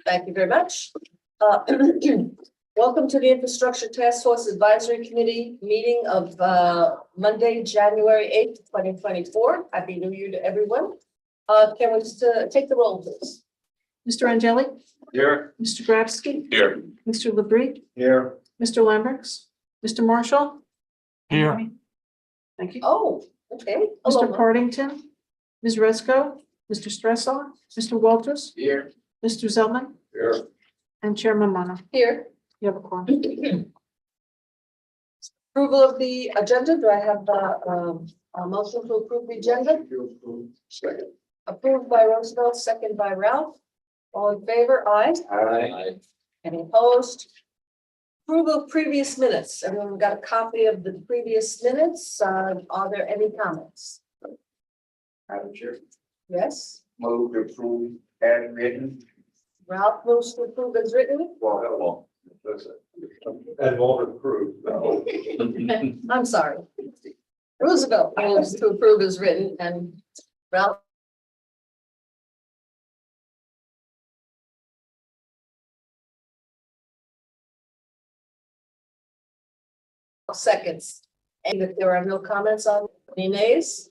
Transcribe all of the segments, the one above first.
Thank you very much. Welcome to the Infrastructure Task Force Advisory Committee meeting of Monday, January 8th, 2024. Happy New Year to everyone. Can we just take the roll, please? Mr. Angeli, Here. Mr. Grabsky, Here. Mr. Labrie, Here. Mr. Lamberts, Mr. Marshall. Here. Thank you. Oh, okay. Mr. Partington, Ms. Resco, Mr. Stressel, Mr. Walters, Here. Mr. Zelman, Here. and Chairman Mano. Here. You have a quorum. Approval of the agenda. Do I have a motion to approve the agenda? Second. Approved by Roosevelt, second by Ralph. All in favor? Aye. Aye. Any opposed? Approval of previous minutes. Everyone got a copy of the previous minutes. Are there any comments? Madam Chair, Yes. move to approve as written. Ralph moves to approve as written. Well, hello. And all approved. I'm sorry. Roosevelt moves to approve as written and Ralph seconds. And if there are no comments on any nays,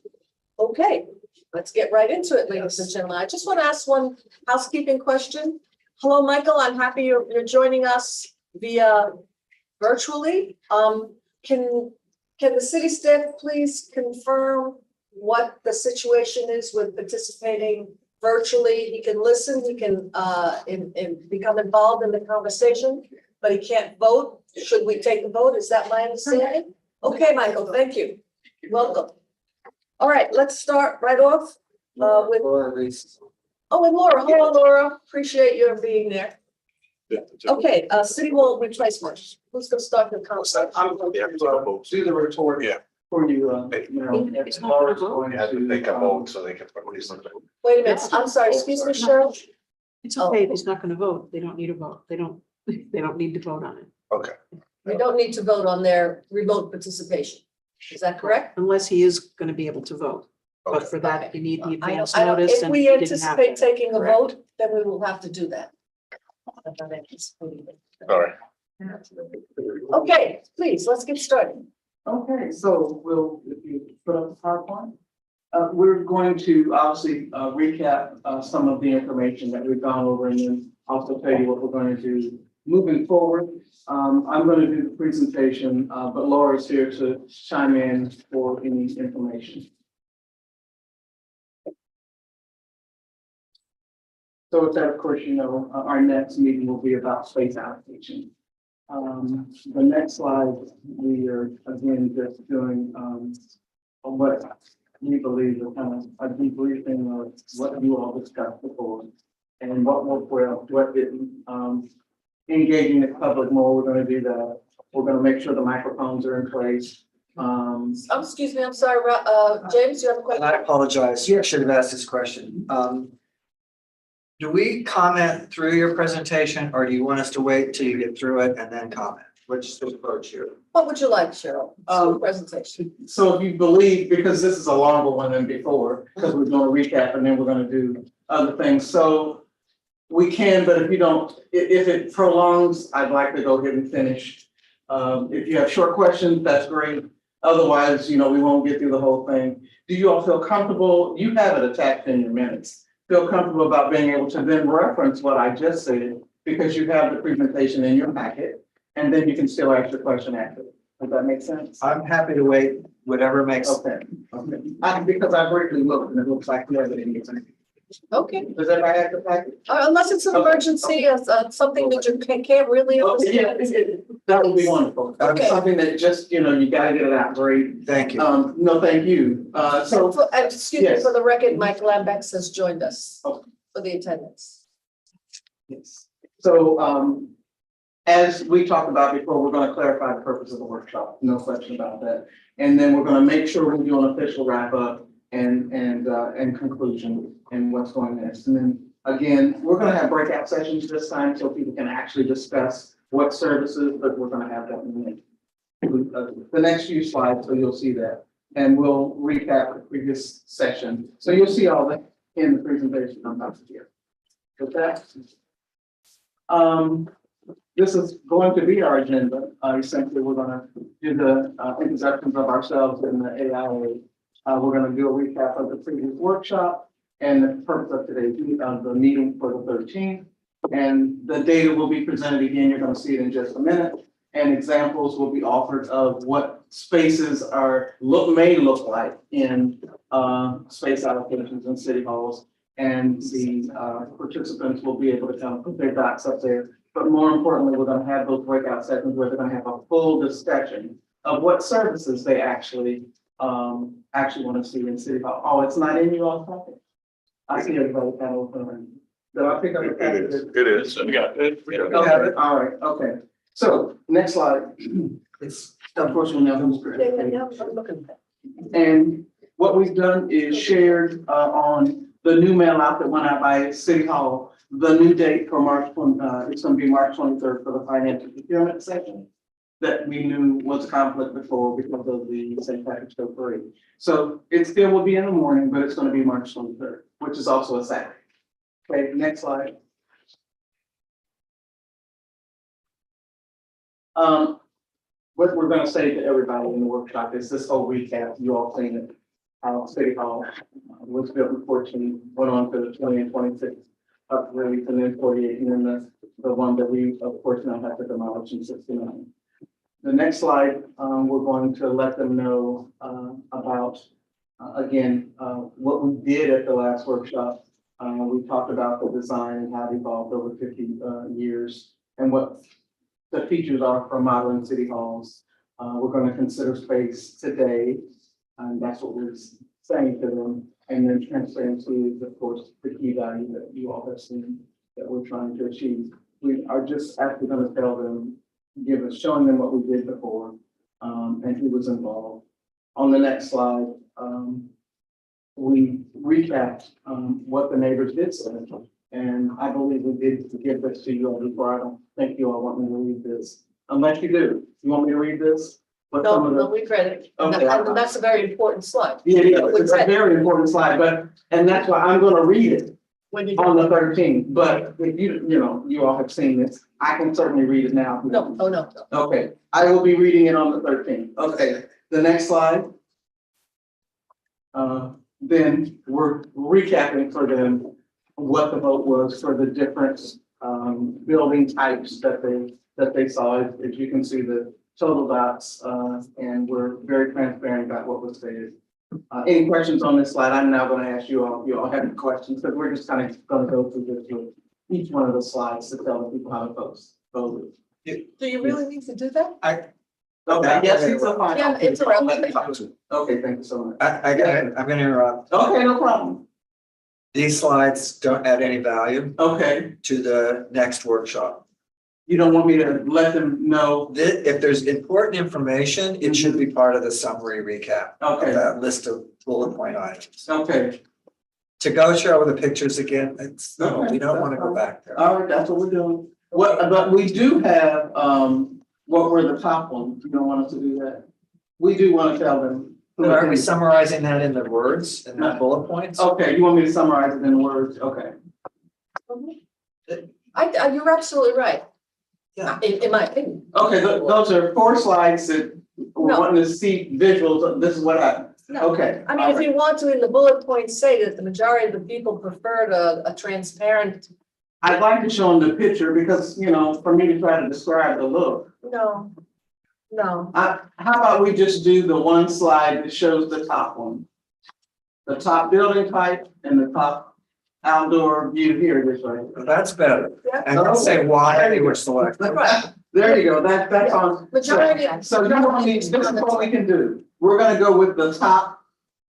okay, let's get right into it, ladies and gentlemen. I just want to ask one housekeeping question. Hello, Michael. I'm happy you're joining us via virtually. Can the city staff please confirm what the situation is with participating virtually? He can listen, he can become involved in the conversation, but he can't vote. Should we take a vote? Is that my understanding? Okay, Michael, thank you. Welcome. All right, let's start right off with, oh, and Laura. Hello, Laura. Appreciate your being there. Okay, city wall replacement. Who's gonna start the conversation? Do the retort. Yeah. For you, It's not gonna vote. You have to take a vote so they can release them. Wait a minute, I'm sorry, excuse me, Cheryl. It's okay if he's not going to vote. They don't need a vote. They don't need to vote on it Okay. We don't need to vote on their remote participation. Is that correct? unless he is going to be able to vote. Okay. But for that, you need the advance I don't, notice. if and we he didn't have anticipate that. taking a Correct. vote, then we will have to do that. I'm not anticipating it. All right. Okay, please, let's get started. Okay, so if you put up the PowerPoint. We're going to obviously recap some of the information that we've gone over and then also tell you what we're going to do moving forward. I'm going to do the presentation, but Laura's here to chime in for any information. So with that, of course, you know, our next meeting will be about space allocation. The next slide, we are again just doing what we believe is kind of a debriefing of what you all discussed before and what worked well, what didn't. Engaging the public more, we're going to do that. We're going to make sure the microphones are in place. Excuse me, I'm sorry, James, you have a And I question? apologize, I should have asked this question. Do we comment through your presentation, or do you want us to wait till you get through it and then comment? Which is the approach here? What would you like, Cheryl? Presentation. So if you believe, because this is a longer one than before, because we're going to recap and then we're going to do other things. So we can, but if you don't, if it prolongs, I'd like to go ahead and finish. If you have short questions, that's great. Otherwise, you know, we won't get through the whole thing. Do you all feel comfortable? You have it attached in your minutes. Feel comfortable about being able to then reference what I just said, because you have the presentation in your packet, and then you can still ask your question after. Does that make sense? I'm happy to wait, whatever makes. Okay, because I briefly looked and it looks like we have it in your packet. Okay, Does everybody have the packet? unless it's an emergency, something that you can't really understand. That would be wonderful. Okay. Something that just, you know, you gotta get it out, great. Thank you. No, thank you. Excuse me, Yes. for the record, Mike Lambex has joined us Okay. for the attendance. Yes. So, as we talked about before, we're gonna clarify the purpose of the workshop, no question about that. And then we're gonna make sure we do an official wrap up and conclusion and what's going next. And then again, we're gonna have breakout sessions this time so people can actually discuss what services, but we're gonna have that in the next few slides, so you'll see that. And we'll recap the previous session. So you'll see all that in the presentation I'm about to give. With that, This is going to be our agenda. Essentially, we're gonna do the introductions of ourselves in the AIA. We're gonna do a recap of the previous workshop and the purpose of today's the meeting for the 13th. And the data will be presented again. You're gonna see it in just a minute. And examples will be offered of what spaces may look like in space allocations in city halls. And the participants will be able to kind of put their dots up there. But more importantly, we're gonna have those breakout sessions where they're gonna have a full discussion of what services they actually want to see in City Hall. Oh, it's not in you all packet? I see everybody kind of open. Did I pick up? It is. Yeah. Okay, all right, okay. So next slide. It's unfortunately now who's Yeah, yeah, yeah, I'm looking. And what we've done is shared on the new mail out that went out by City Hall, the new date for March, it's gonna be March 23rd for the financial procurement section that we knew was a conflict before because of the St. Patrick's Day parade. So it still will be in the morning, but it's gonna be March 23rd, which is also a Saturday. Okay, next slide. What we're gonna say to everybody in the workshop is this whole recap, you all seen it. City Hall was built in 14, went on to the 20 and 26 upgrades, and then 48, and then the one that we, of course, now have to demolish in 69. The next slide, we're going to let them know about, again, what we did at the last workshop. We talked about the design and how it evolved over 50 years and what the features are for modeling city halls. We're going to consider space today, and that's what we're saying to them. And then transparency is, of course, the key value that you all have seen that we're trying to achieve. We are just actually going to tell them, showing them what we did before, and who was involved. On the next slide, we recapped what the neighbors did say. And I believe we did give this to you all before. I don't think you all want me to read this. Unless you do. You want me to read this? What some No, of the- no, we've read it. And Okay. and that's a very important slide. Yeah, it's a very important slide, and that's why I'm gonna read it When you, on the 13th. But if you all have seen this, I can certainly read it now. no, oh, no, no. Okay, I will be reading it on the 13th. Okay, the next slide. Then we're recapping for them what the vote was for the different building types that they saw. As you can see, the total dots, and we're very transparent about what was said. Any questions on this slide? I'm now going to ask you all have any questions, but we're just kind of going to go through this with each one of the slides to tell the people how to vote. Do you really need to do that? Okay, yes, it's a fine. Yeah, it's around. Okay, thank you so much. I'm gonna interrupt. Okay, no problem. These slides don't add any value Okay, to the next workshop. you don't want me to let them know? If there's important information, it should be part of the summary recap of Okay. that list of bullet point items. Okay, To go show the pictures again, no, we don't want to go back there. all right, that's what we're doing. But we do have, what were the top ones? You don't want us to do that? We do want to tell them. But aren't we summarizing that in the words and the bullet points? Okay, you want me to summarize it in words? Okay. You're absolutely right. Yeah. In my opinion. Okay, those are 4 slides that we're No. wanting to see visuals. This is what happened. No. Okay. I mean, if you want to, in the bullet points, say that the majority of the people preferred a transparent, I'd like to show them the picture because, for me to try to describe the look. no. How about we just do the one slide that shows the top one? The top building type and the top outdoor view here, this way. That's better. Yeah. And can say why they were selected. Right, There you go, that's on. majority. So you know what this is what we can do. We're gonna go with the top,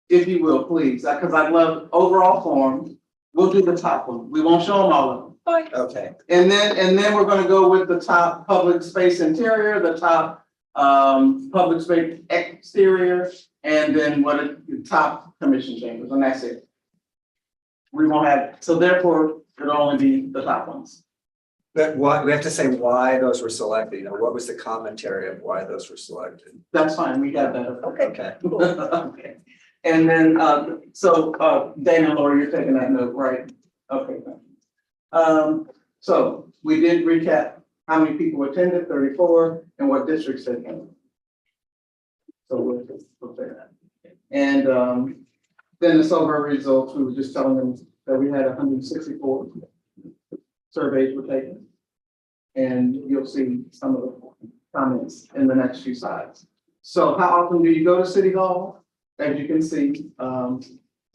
if you will, please, because I love overall form. We'll do the top one. We won't show them all of them. Fine. Okay, And then we're gonna go with the top public space interior, the top public space exterior, and then the top commission chambers, and that's it. We won't have, so therefore, it'll only be the top ones. but why, we have to say why those were selected, what was the commentary of why those were selected? That's fine, we got that. Okay. Okay, Okay. And then, Dana, Laura, you're taking that note, right? Okay. Thank you. So We did recap how many people attended, 34, and what districts they came. So we'll say that. And then the survey results, we were just telling them that we had 164 surveys were taken. And you'll see some of the comments in the next few slides. So how often do you go to City Hall? As you can see,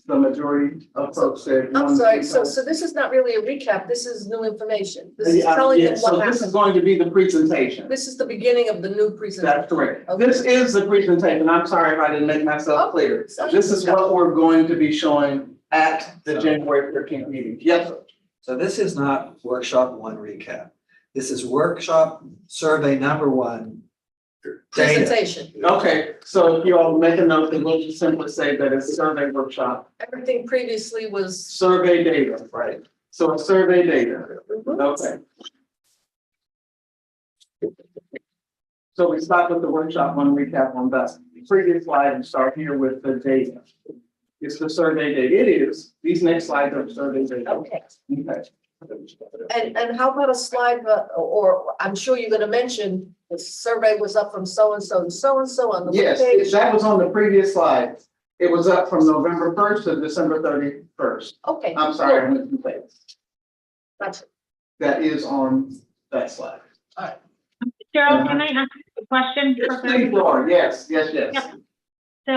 the majority of folks said. I'm 1 to sorry, 3 so, times. so this is not really a recap, this is new information. This is Yeah, telling yeah, them so what this is happened. going to be the presentation. This is the beginning of the new presentation. That's correct. Okay. This is the presentation. I'm sorry if I didn't make myself clear. Okay. This is what we're going to be showing at the January 13th meeting. Yes, sir. So this is not workshop one recap. This is workshop survey number one. Data. Presentation, Okay, so if you all make a note, then we'll just simply say that it's survey workshop, everything previously was. survey data, right? So it's survey data. Okay. So we start with the workshop one recap on that previous slide and start here with the data. It's the survey data. It is. These next slides are survey data. Okay, Okay. and how about a slide, or I'm sure you're gonna mention, the survey was up from so-and-so to so-and-so on the Yes, webpage. that was on the previous slide. It was up from November 1st to December 31st. Okay. I'm sorry, I cool. missed the place. Gotcha. That is on that slide. Cheryl, can I ask a question? Yes, please, Laura. Yes. Yep. So,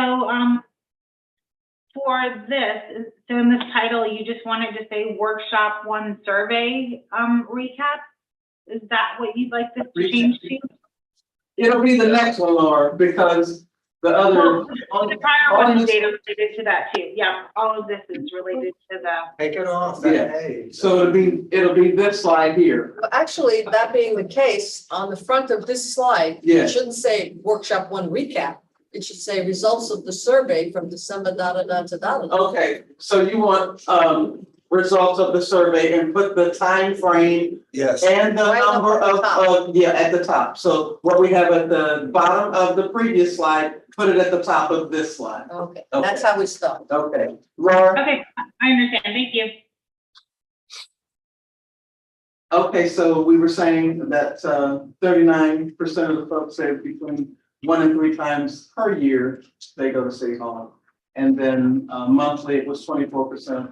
for this, so in this title, you just wanted to say workshop one survey, recap? Is that what you'd like this to change to? It'll be the next one, Laura, because the other. Well, on- the prior on one is this- data related to that too. Yeah, all of this is related to the. Take it off Yeah. that page. So it'll be this slide here. Well, actually, that being the case, on the front of this slide, Yeah. it shouldn't say workshop one recap. It should say results of the survey from December, da, da, da, to da, da, da. Okay, so you want, results of the survey and put the time frame Yes. and the Right up number at the top. yeah, at the top. So what we have at the bottom of the previous slide, put it at the top of this slide. Okay, that's how we start. Okay, Laura? Okay, I understand. Thank you. Okay, so we were saying that 39% of the folks say between 1 and 3 times per year, they go to City Hall. And then monthly, it was 24%,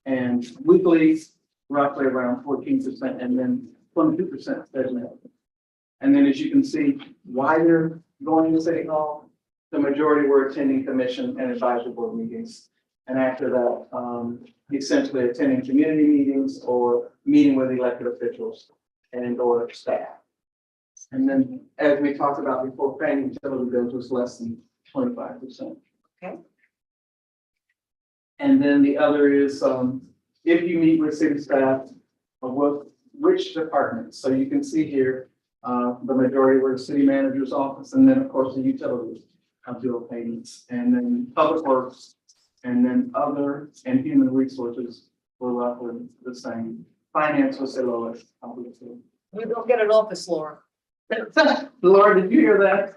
and weekly, roughly around 14%, and then 22% said no. And then as you can see, why they're going to City Hall, the majority were attending commission and advisory board meetings. And after that, essentially attending community meetings or meeting with elected officials and or staff. And then, as we talked about before, paying utility bills was less than 25%. Okay. And then the other is, if you meet with city staff, which departments? So you can see here, the majority were the city manager's office, and then, of course, the utility bill payments, and then public works, and then other and human resources were roughly the same. Finance was the lowest, obviously. You don't get an office, Laura. Laura, did you hear that?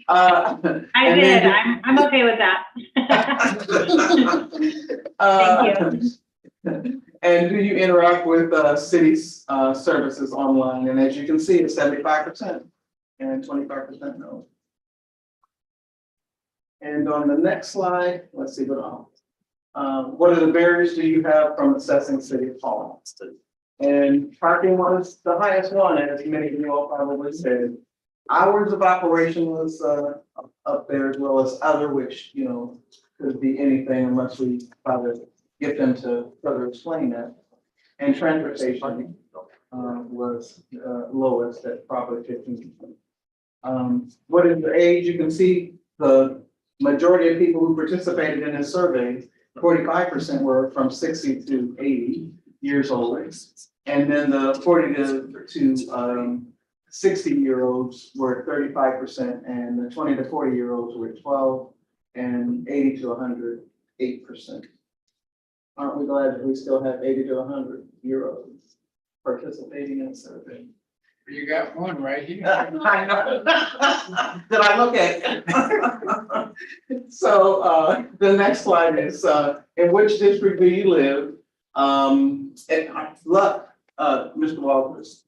I And did. then- I'm okay with that. And do you interact with city's services online? And as you can see, it's 75% and 25% no. And on the next slide, let's see what are the barriers do you have from accessing City Hall? And parking was the highest one, as many of you all probably said. Hours of operation was up there, as well as other, which, you know, could be anything unless we probably get them to further explain that. And transportation was lowest at probably 15%. What is the age? You can see the majority of people who participated in this survey, 45% were from 60 to 80 years old. And then the 40 to 60-year-olds were 35%, and the 20 to 40-year-olds were 12, and 80 to 100, 8%. Aren't we glad that we still have 80 to 100-year-olds participating in the survey? You got one right here. I know. Did I look at it? So the next slide is, in which district do you live? And look, Mr. Walters,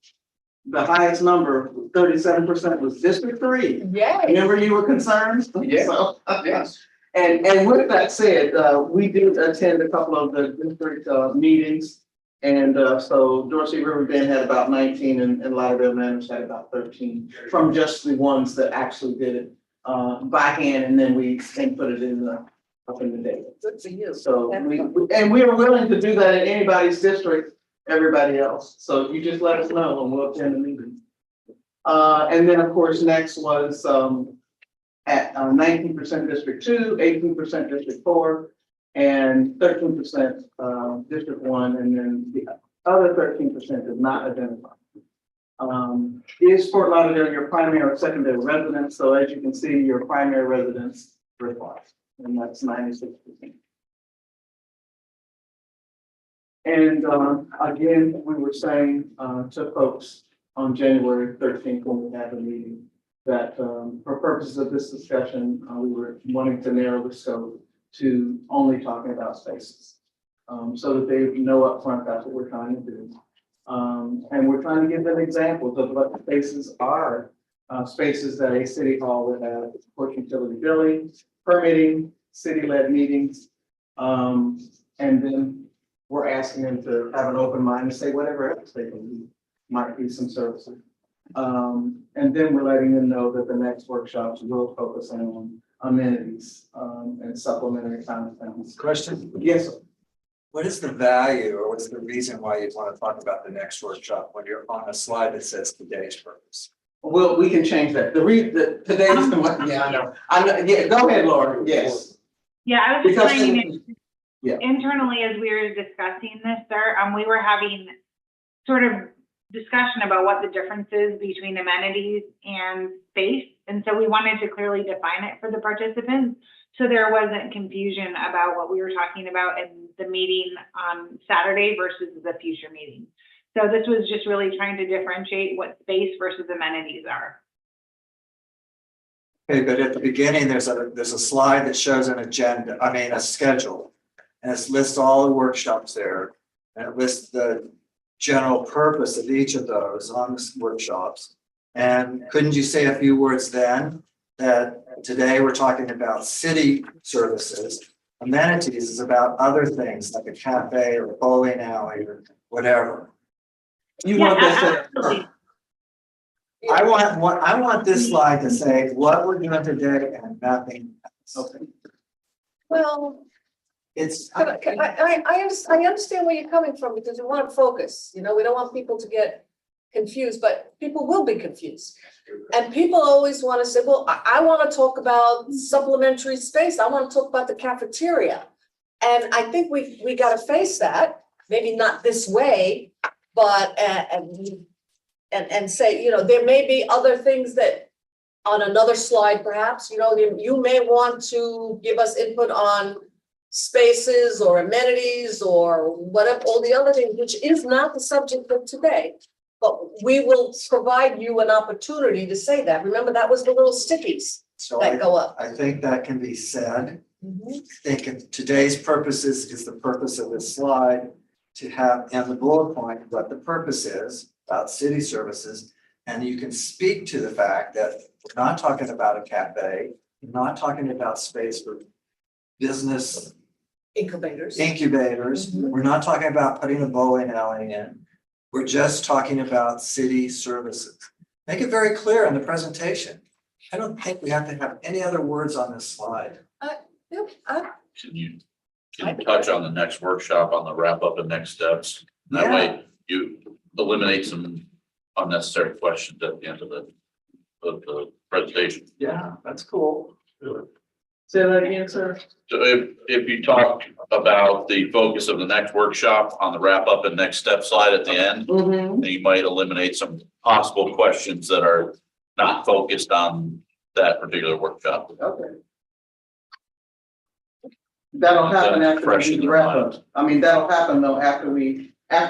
the highest number, 37% was District 3. Yay. Remember you were concerned? Yeah. So, Yes. And with that said, we did attend a couple of the district meetings. And so Dorsey River Bend had about 19 and Lauderdale Manors had about 13 from just the ones that actually did it by hand, and then we put it in up in the data. Good for you. So we are willing to do that in anybody's district, everybody else. So you just let us know and we'll attend the meeting. And then of course, next was at 19% District 2, 18% District 4, and 13% District 1, and then the other 13% is not identified. Is Fort Lauderdale your primary or secondary residence? So as you can see, your primary residence required, and that's 96%. And again, we were saying to folks on January 13th when we had the meeting that for purposes of this discussion, we were wanting to narrow the scope to only talking about spaces. So that they know upfront that's what we're trying to do. And we're trying to give them examples of what spaces are, spaces that a city hall would have, of course, utility billing, permitting, city-led meetings. And then we're asking them to have an open mind and say whatever else they believe might be some services. And then we're letting them know that the next workshops will focus on amenities, and supplementary kind of things. Question, Yes, sir. what is the value or what's the reason why you want to talk about the next workshop when you're on a slide that says today's purpose? Well, we can change that. Today's, yeah, I know. Yeah, go ahead, Laura. Yes. Yeah, I was just Because, saying, yeah. internally, as we were discussing this, sir, we were having sort of discussion about what the difference is between amenities and space. And so we wanted to clearly define it for the participants, so there wasn't confusion about what we were talking about in the meeting on Saturday versus the future meeting. So this was just really trying to differentiate what space versus amenities are. Okay, but at the beginning, there's a slide that shows an agenda, a schedule. And it lists all the workshops there. And it lists the general purpose of each of those on the workshops. And couldn't you say a few words then that today we're talking about city services, amenities is about other things like a cafe or a bowling alley or whatever. You Yeah, want this to, absolutely. I want this slide to say what we're doing today and nothing else. okay. Well, It's. I understand where you're coming from because we want to focus, we don't want people to get confused, but people will be confused. And people always want to say, well, I want to talk about supplementary space. I want to talk about the cafeteria. And I think we got to face that, maybe not this way, but, and say, there may be other things that on another slide, perhaps, you may want to give us input on spaces or amenities or whatever, all the other things, which is not the subject of today. But we will provide you an opportunity to say that. Remember, that was the little stickies So that go up. I think that can be said. Mhm. I think today's purposes is the purpose of this slide to have in the bullet point what the purpose is about city services. And you can speak to the fact that we're not talking about a cafe, we're not talking about space for business Incubators. incubators. Mhm. We're not talking about putting a bowling alley in. We're just talking about city services. Make it very clear in the presentation. I don't think we have to have any other words on this slide. Yep, Can you touch on the next workshop on the wrap up and next steps? That Yeah. way you eliminate some unnecessary questions at the end of the presentation. Yeah, that's cool. Say that again, sir. So if you talk about the focus of the next workshop on the wrap up and next step slide at the end, Mm-hmm. then you might eliminate some possible questions that are not focused on that particular workshop. Okay. That'll happen after Fresh we in do the their wrap mind. up. I mean, that'll happen though after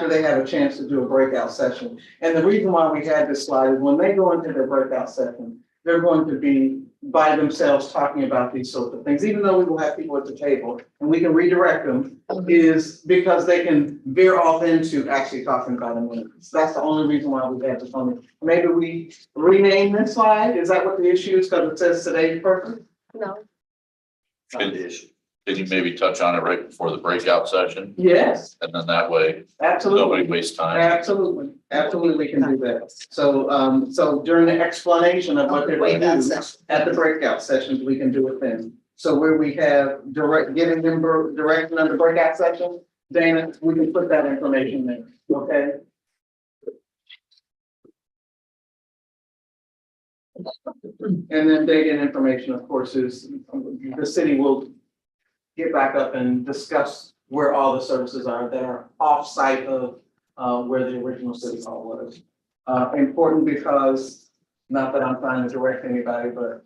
they have a chance to do a breakout session. And the reason why we had this slide is when they go into their breakout session, they're going to be by themselves talking about these sorts of things, even though we will have people at the table and we can redirect them, is because they can veer off into actually talking about amenities. That's the only reason why we have this on. Maybe we rename this slide. Is that what the issue is? Because it says today's purpose? No, Not the issue. Can you maybe touch on it right before the breakout session? Yes, And then that way, absolutely. nobody wastes time. Absolutely, absolutely we can do that. So, so during the explanation of what they're going to breakout do, session. at the breakout sessions, we can do it then. So where we have giving them direction on the breakout session, Dana, we can put that information there, okay? And then data and information, of course, is the city will get back up and discuss where all the services are that are off-site of where the original city hall was. Important because, not that I'm trying to direct anybody, but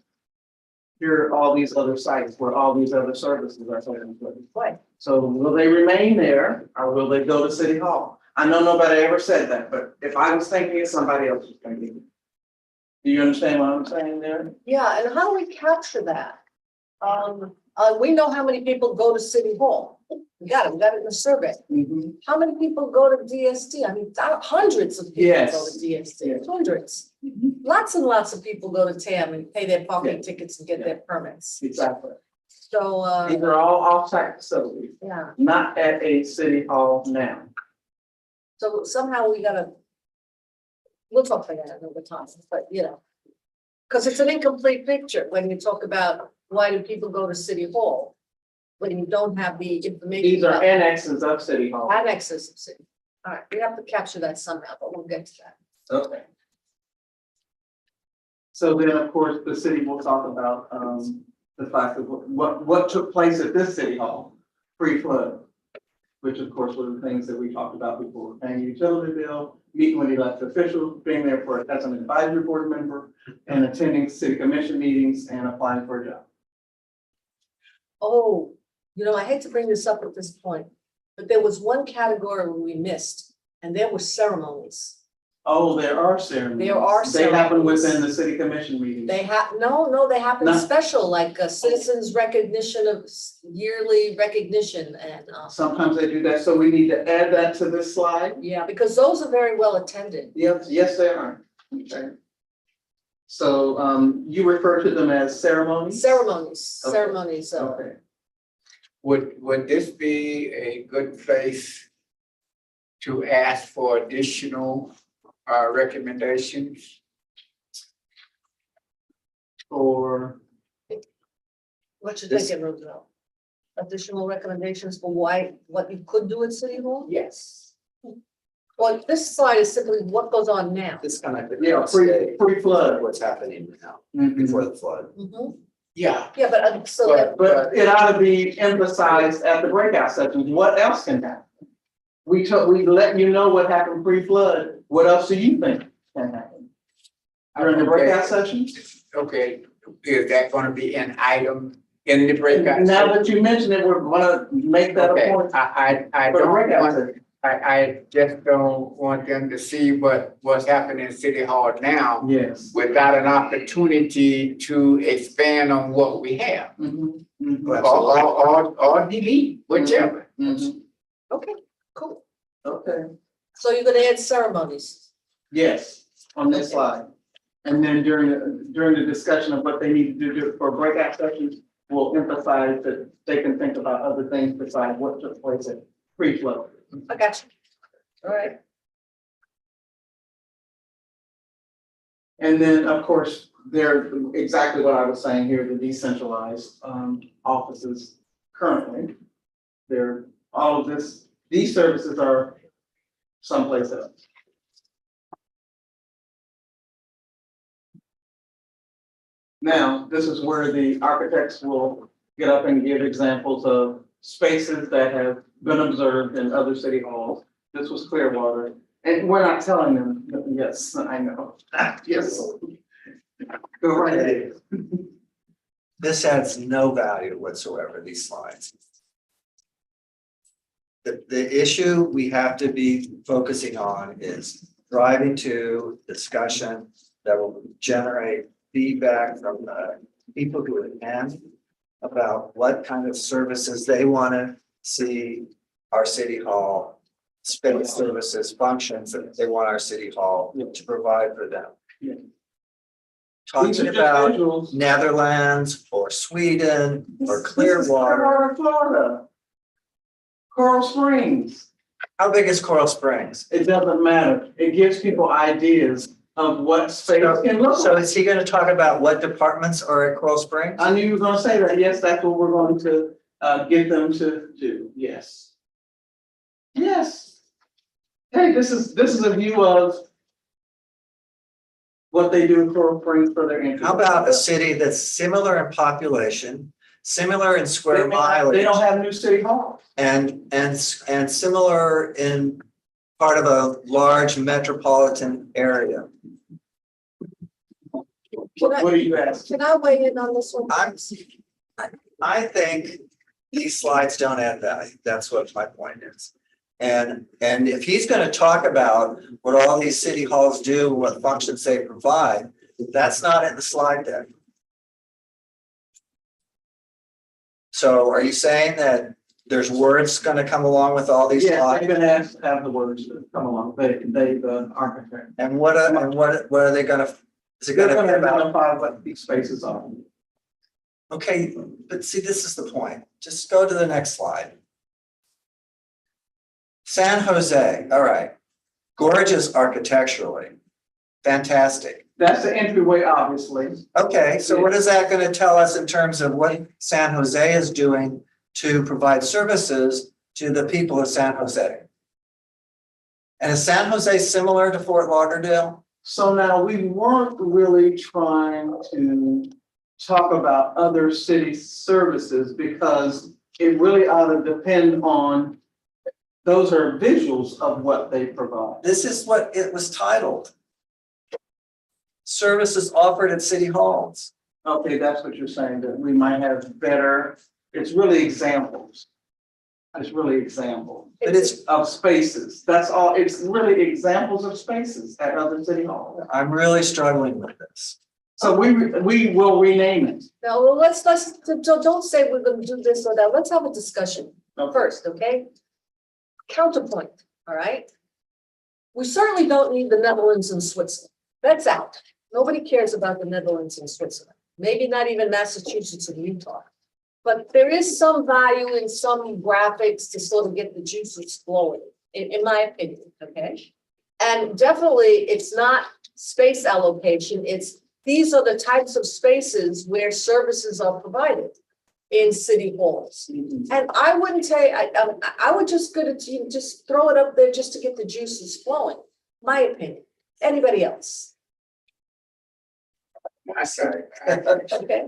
here are all these other sites where all these other services are taking place. Right. So will they remain there or will they go to city hall? I know nobody ever said that, but if I was thinking it, somebody else was thinking it. Do you understand what I'm saying there? Yeah, and how do we capture that? We know how many people go to City Hall. We got it in the survey. Mhm. How many people go to DSD? I mean, hundreds of people Yes. go to DSD, Yes. hundreds. Lots and lots of people go to TAM and pay their parking tickets and get Yeah. their permits. Exactly. So, These are all off-site facilities, yeah, not at a city hall now. so somehow we gotta. We'll talk about that another time, but you know. Cause it's an incomplete picture when you talk about why do people go to City Hall? When you don't have the information. These are about annexes of city hall. Annexes of city. All right, we have to capture that somehow, but we'll get to that. Okay. So then, of course, the city will talk about, the fact of what took place at this city hall pre-flood. Which of course were the things that we talked about before, paying the utility bill, meeting with elected officials, being there for, as an advisory board member, and attending city commission meetings and applying for a job. Oh, you know, I hate to bring this up at this point, but there was one category we missed, and there were ceremonies. Oh, there are ceremonies. There are They happen ceremonies. within the city commission meetings. They no, they happen No. special, like a citizens recognition of yearly recognition and, Sometimes they do that, so we need to add that to this slide. yeah, because those are very well attended. Yes, they are. Okay. So, you refer to them as ceremonies? Ceremonies, Okay. ceremonies, Okay. Would this be a good place to ask for additional recommendations? Or, what you This- thinking, Roosevelt? Additional recommendations for what you could do at City Hall? Yes. Well, this slide is simply what goes on now. This kind of. yeah, pre-flood. What's happening now Mhm. before the flood. Mhm. Yeah. Yeah, but so that, But it ought to be emphasized at the breakout sessions. What else can happen? We let you know what happened pre-flood. What else do you think can happen? During the breakout sessions? Okay, is that gonna be an item in the breakout? Now that you mentioned it, we're gonna make that a Okay, point I for the don't breakout want, session. I just don't want them to see what's happening in City Hall now Yes. without an opportunity to expand on what we have. Mhm, mhm, Or delete, whichever. mhm. okay, cool. Okay, So you're gonna add ceremonies. yes, on this slide. And then during the discussion of what they need to do for breakout sessions, we'll emphasize that they can think about other things besides what took place at pre-flood. I got you. All right. And then, of course, they're exactly what I was saying here, the decentralized offices currently. They're, all of this, these services are someplace else. Now, this is where the architects will get up and give examples of spaces that have been observed in other city halls. This was Clearwater, and we're not telling them, yes, I know, yes. Go right ahead. This adds no value whatsoever, these slides. The issue we have to be focusing on is driving to discussion that will generate feedback from the people who attend about what kind of services they want to see our city hall, space services, functions that they want our city hall to provide for them. Yeah. Talking These are just about visuals. Netherlands or Sweden or This is Clearwater. Florida. Coral Springs. How big is Coral Springs? It doesn't matter. It gives people ideas of what space can look So like. is he gonna talk about what departments are at Coral Springs? I knew you were gonna say that. Yes, that's what we're going to get them to do. Yes. Yes. Hey, this is a view of what they do in Coral Springs for their interest. How about a city that's similar in population, similar in square They mileage, don't have new city hall. and similar in part of a large metropolitan area? Can What do you ask? Can I weigh in on this one? I think these slides don't add value. That's what my point is. And if he's gonna talk about what all these city halls do, what functions they provide, that's not in the slide deck. So are you saying that there's words gonna come along with all these Yeah, slides? they've been asked to have the words to come along. They the architect. And what are they gonna, is it They're gonna be gonna about? identify what these spaces are. Okay, but see, this is the point. Just go to the next slide. San Jose, all right. Gorgeous architecturally. Fantastic. That's the entryway, obviously. Okay, so what is that gonna tell us in terms of what San Jose is doing to provide services to the people of San Jose? And is San Jose similar to Fort Lauderdale? So now we weren't really trying to talk about other city services because it really ought to depend on, those are visuals of what they provide. This is what it was titled. Services offered at city halls. Okay, that's what you're saying, that we might have better, it's really examples. It's really examples But it's, of spaces. That's all, it's really examples of spaces at other city halls. I'm really struggling with this. So we will rename it. Now, well, let's, don't say we're gonna do this or that. Let's have a discussion first, okay? Counterpoint, all right? We certainly don't need the Netherlands and Switzerland. That's out. Nobody cares about the Netherlands and Switzerland. Maybe not even Massachusetts and Utah. But there is some value in some graphics to sort of get the juices flowing, in my opinion, okay? And definitely, it's not space allocation, it's these are the types of spaces where services are provided in city halls. And I wouldn't say, I would just go to, just throw it up there just to get the juices flowing, my opinion. Anybody else? Okay,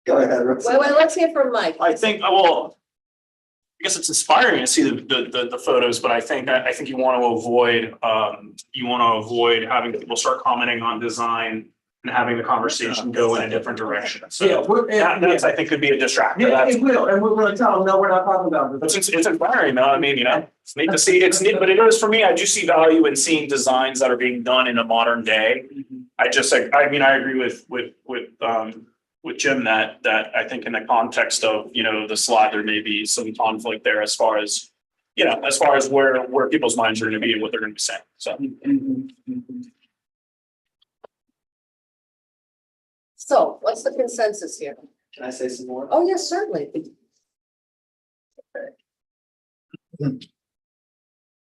Go ahead, Rick. well, let's hear from Mike. I think, well, I guess it's inspiring to see the photos, but I think you want to avoid having people start commenting on design and having the conversation go in a different direction. So that's, I think, could be a distractor. Yeah, That's- it will, and we're gonna tell them, no, we're not talking about It's, this. it's inspiring though. I mean, it's neat to see, it's neat, but it is for me, I do see value in seeing designs that are being done in a modern day. I agree with Jim that I think in the context of, the slide, there may be some conflict there as far as where people's minds are going to be and what they're going to be saying. So. So what's the consensus here? Can I say some more? Oh, yes, certainly.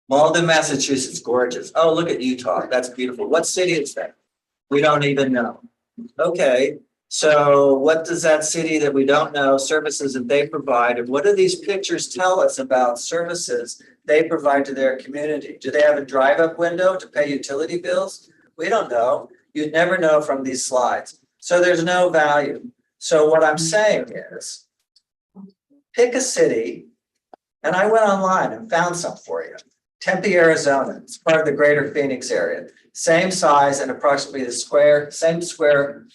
Malden, Massachusetts, gorgeous. Oh, look at Utah. That's beautiful. What city is that? We don't even know. Okay, so what does that city that we don't know, services that they provide, and what do these pictures tell us about services they provide to their community? Do they have a drive-up window to pay utility bills? We don't know. You'd never know from these slides. So there's no value. So what I'm saying is, pick a city, and I went online and found some for you. Tempe, Arizona. It's part of the greater Phoenix area. Same size and approximately same square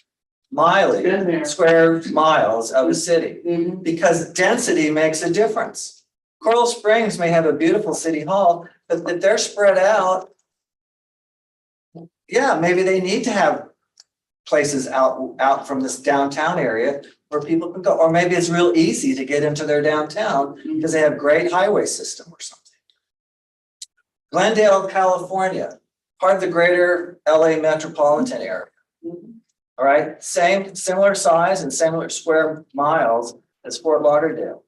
mileage, Been there. square miles of a city, Mhm. because density makes a difference. Coral Springs may have a beautiful city hall, but if they're spread out, yeah, maybe they need to have places out from this downtown area where people can go, or maybe it's real easy to get into their downtown because they have great highway system or something. Glendale, California, part of the greater LA metropolitan area. All right, similar size and similar square miles as Fort Lauderdale.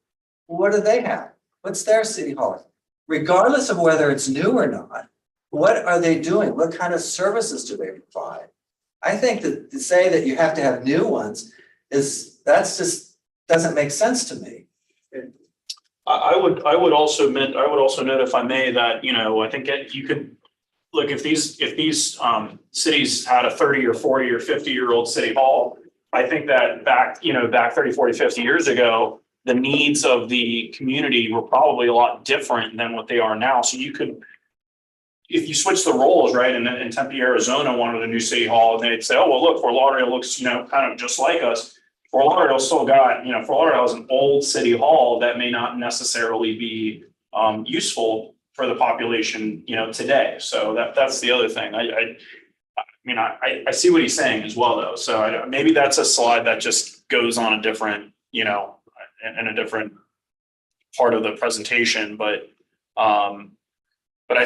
What do they have? What's their city hall? Regardless of whether it's new or not, what are they doing? What kind of services do they provide? I think that to say that you have to have new ones that's just doesn't make sense to me. I would also note, if I may, that, you know, I think that you could, look, if these cities had a 30 or 40 or 50-year-old city hall, I think that back 30, 40, 50 years ago, the needs of the community were probably a lot different than what they are now. So you could, if you switch the roles, right, and in Tempe, Arizona wanted a new city hall, and they'd say, oh, well, look, Fort Lauderdale looks, you know, kind of just like us. Fort Lauderdale still got, you know, Fort Lauderdale is an old city hall that may not necessarily be useful for the population, you know, today. So that's the other thing. I see what he's saying as well, though. So maybe that's a slide that just goes on a different, you know, in a different part of the presentation. But I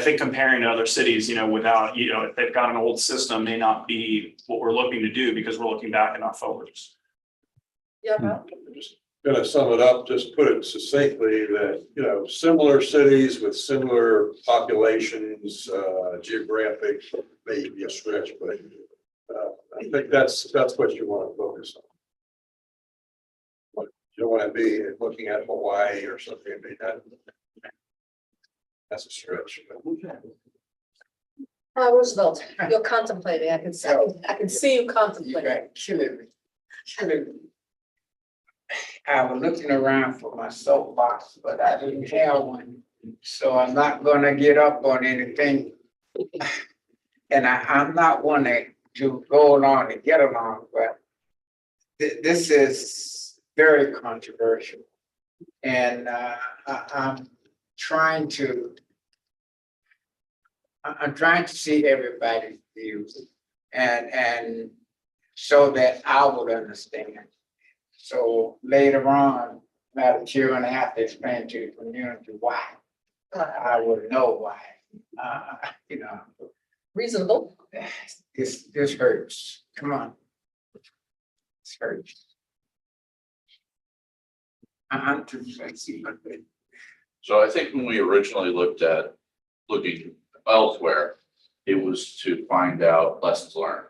think comparing to other cities, you know, without, you know, if they've got an old system, may not be what we're looking to do because we're looking back and not forwards. Yeah, Rob? Just gonna sum it up, just put it succinctly that, you know, similar cities with similar populations, geographic, may be a stretch, but I think that's what you want to focus on. You don't want to be looking at Hawaii or something like that. That's a stretch. Roosevelt, you're contemplating. I can see you You contemplating. got killing me. I was looking around for my soapbox, but I didn't have one. So I'm not gonna get up on anything. And I'm not one to go along and get along, but this is very controversial. And I'm trying to see everybody's views and so that I would understand. So later on, Madam Chair, when I have to explain to the community why, I would know why. You know, Reasonable. this hurts. Come on. This hurts. I'm too fancy. So I think when we originally looking elsewhere, it was to find out lessons learned,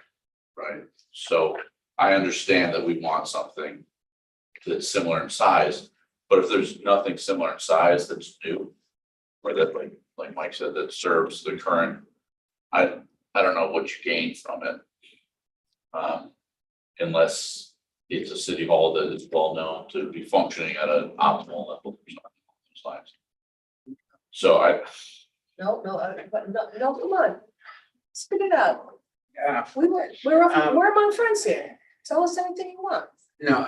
right? So I understand that we want something that's similar in size, but if there's nothing similar in size that's new, or that like Mike said, that serves the current, I don't know what you gain from it. Unless it's a city hall that is well known to be functioning at an optimal level or something along those lines. So No, come on. Spit it out. Yeah. We're among friends here. Tell us anything you want. No,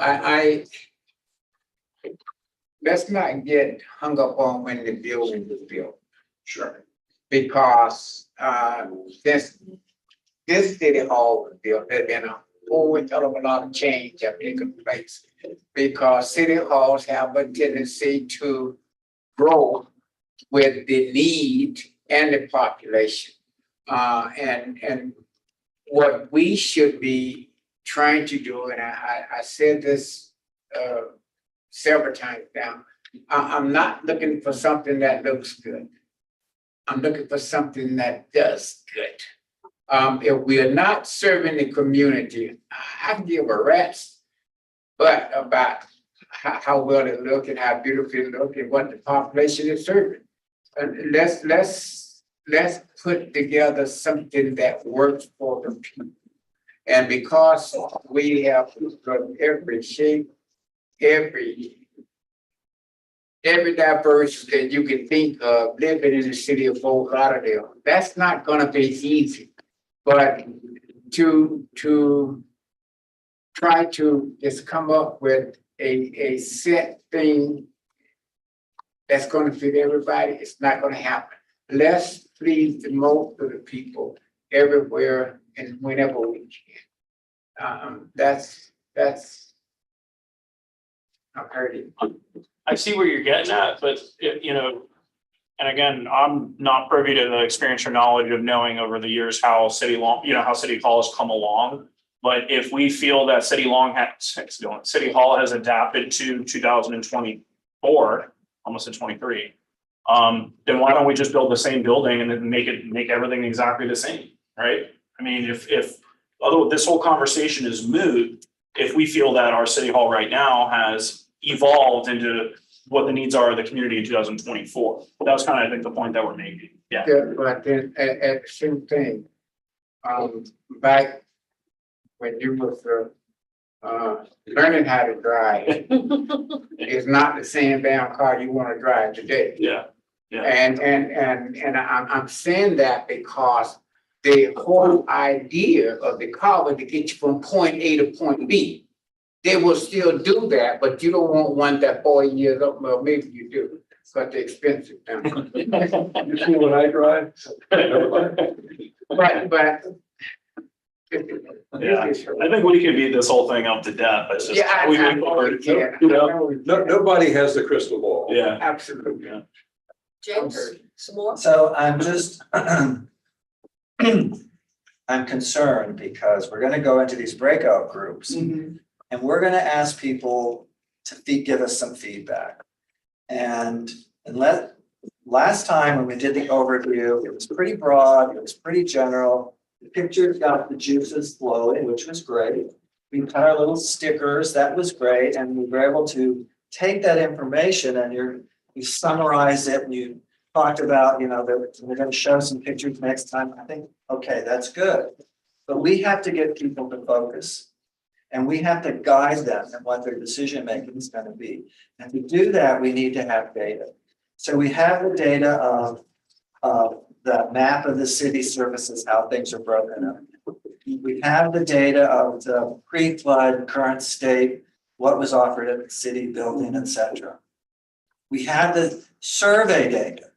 let's not get hung up on when the building was built. sure. Because this city hall was built, there's been a whole hell of a lot of change have taken place. Because city halls have a tendency to grow with the need and the population. And what we should be trying to do, and I said this several times now, I'm not looking for something that looks good. I'm looking for something that does good. If we are not serving the community, I can give a rat's butt about how well it look and how beautiful it look and what the population is serving. And let's put together something that works for the people. And because we have from every shape, every diverse that you can think of living in the city of Fort Lauderdale, that's not gonna be easy. But to try to just come up with a set thing that's gonna fit everybody, it's not gonna happen. Let's please the most of the people everywhere and whenever we can. That's. I've heard it. I see where you're getting at, but you know, and again, I'm not privy to the experience or knowledge of knowing over the years how city hall has come along. But if we feel that city hall has adapted to 2024, almost in 23, then why don't we just build the same building and then make everything exactly the same, right? I mean, although this whole conversation is moot, if we feel that our city hall right now has evolved into what the needs are of the community in 2024. That was kind of, I think, the point that we're making. Yeah. Yeah, but then at the same thing, back when you was learning how to drive, it's not the same damn car you want to drive today. Yeah. And I'm saying that because the whole idea of the car was to get you from point A to point B. They will still do that, but you don't want one that 40 years old. Well, maybe you do, but they're expensive now. You see what I drive? But. Yeah. I think we could beat this whole thing up to death. It's just, Yeah, I know we can. you know, Nobody has the crystal ball. yeah. Absolutely. Yeah. James, some more? So I'm just, I'm concerned because we're gonna go into these breakout groups. And we're gonna ask people to give us some feedback. And last time when we did the overview, it was pretty broad, it was pretty general. The pictures got the juices flowing, which was great. We put our little stickers, that was great, and we were able to take that information and you summarized it and you talked about, that we're gonna show some pictures next time. I think, okay, that's good. But we have to get people to focus. And we have to guide them in what their decision making is going to be. And to do that, we need to have data. So we have the data of the map of the city services, how things are broken up. We have the data of the pre-flood current state, what was offered at the city building, etc. We have the survey data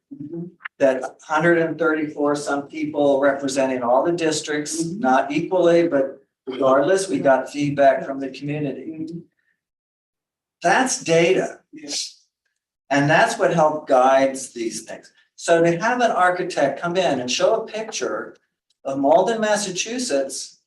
that 134 some people representing all the districts, not equally, but regardless, we got feedback from the community. That's data. And that's what helped guides these things. So to have an architect come in and show a picture of Malden, Massachusetts,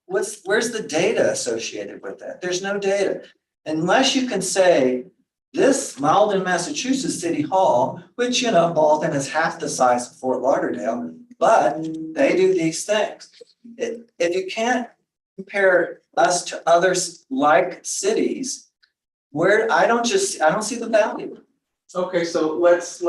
where's the data associated with that? There's no data. Unless you can say, this Malden, Massachusetts City Hall, which, Malden is half the size of Fort Lauderdale, but they do these things. If you can't compare us to others like cities, I don't see the value. Okay, so let's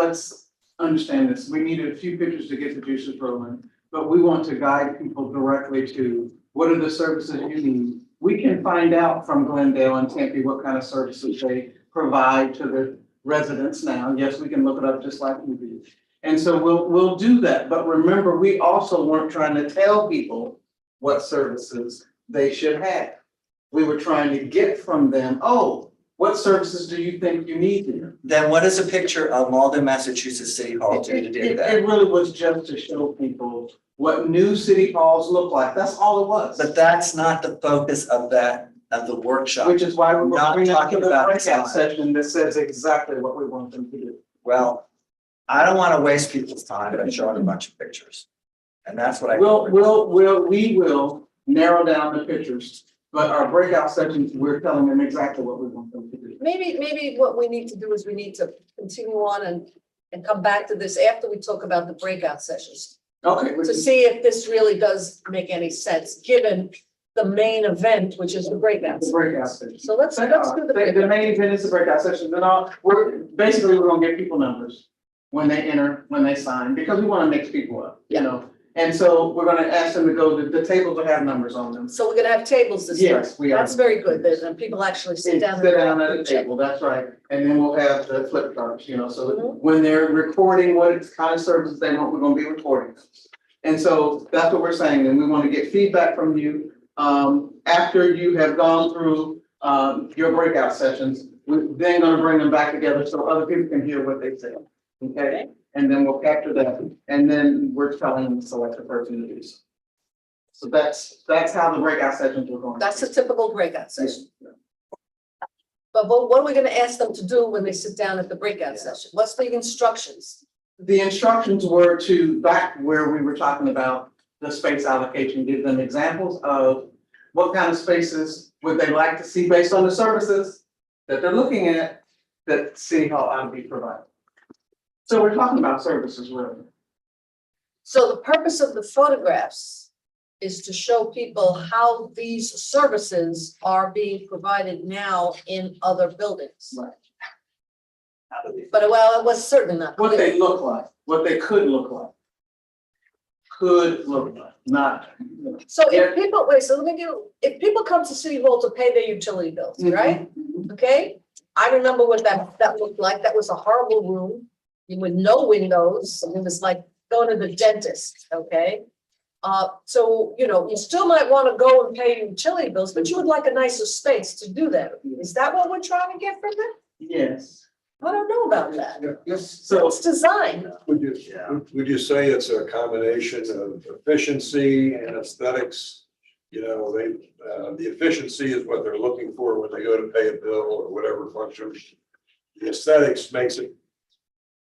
understand this. We needed a few pictures to get the juices rolling, but we want to guide people directly to what are the services you need. We can find out from Glendale and Tempe what kind of services they provide to the residents now. Yes, we can look it up just like you do. And so we'll do that. But remember, we also weren't trying to tell people what services they should have. We were trying to get from them, what services do you think you need here? Then what does a picture of Malden, Massachusetts City Hall do to do that? It really was just to show people what new city halls look like. That's all it was. But that's not the focus of the workshop. Which is why we were Not bringing talking to the about breakout design. session that says exactly what we want them to do. Well, I don't want to waste people's time by showing a bunch of pictures. And that's what I. We will narrow down the pictures, but our breakout sessions, we're telling them exactly what we want them to do. Maybe what we need to do is we need to continue on and come back to this after we talk about the breakout sessions. Okay. To see if this really does make any sense, given the main event, which is the breakout. The breakout session. So let's do the. The main event is the breakout session, then we're gonna give people numbers when they enter, when they sign, because we wanna mix people up, And so we're gonna ask them to go, the tables will have numbers on them. So we're gonna have tables this time. Yes, we are. That's very good, and people actually sit down. Sit down at a table, that's right, and then we'll have the flip charts, so that when they're recording what kind of services they want, we're gonna be recording. And so that's what we're saying, and we wanna get feedback from you, after you have gone through, your breakout sessions. We're then gonna bring them back together so other people can hear what they say, okay? And then we'll capture that, and then we're telling them to select a person to do so. So that's how the breakout sessions were going. That's a typical breakout session. But what are we gonna ask them to do when they sit down at the breakout session? What's the instructions? The instructions were to, back where we were talking about the space allocation, give them examples of what kind of spaces would they like to see based on the services that they're looking at that City Hall ought to be providing. So we're talking about services, really. So the purpose of the photographs is to show people how these services are being provided now in other buildings. Right. But well, it was certainly not What clear. they look like, what they could look like. Could look like, not. So if people, wait, so let me give, if people come to City Hall to pay their utility bills, right? Mhm. Okay, I remember what that looked like. That was a horrible room with no windows. It was like going to the dentist, okay? So, you know, you still might want to go and pay your utility bills, but you would like a nicer space to do that. Is that what we're trying to get from them? Yes. I don't know about that. Yes, So It's design. Would you say it's a combination of efficiency and aesthetics? You know, the efficiency is what they're looking for when they go to pay a bill or whatever function. The aesthetics makes it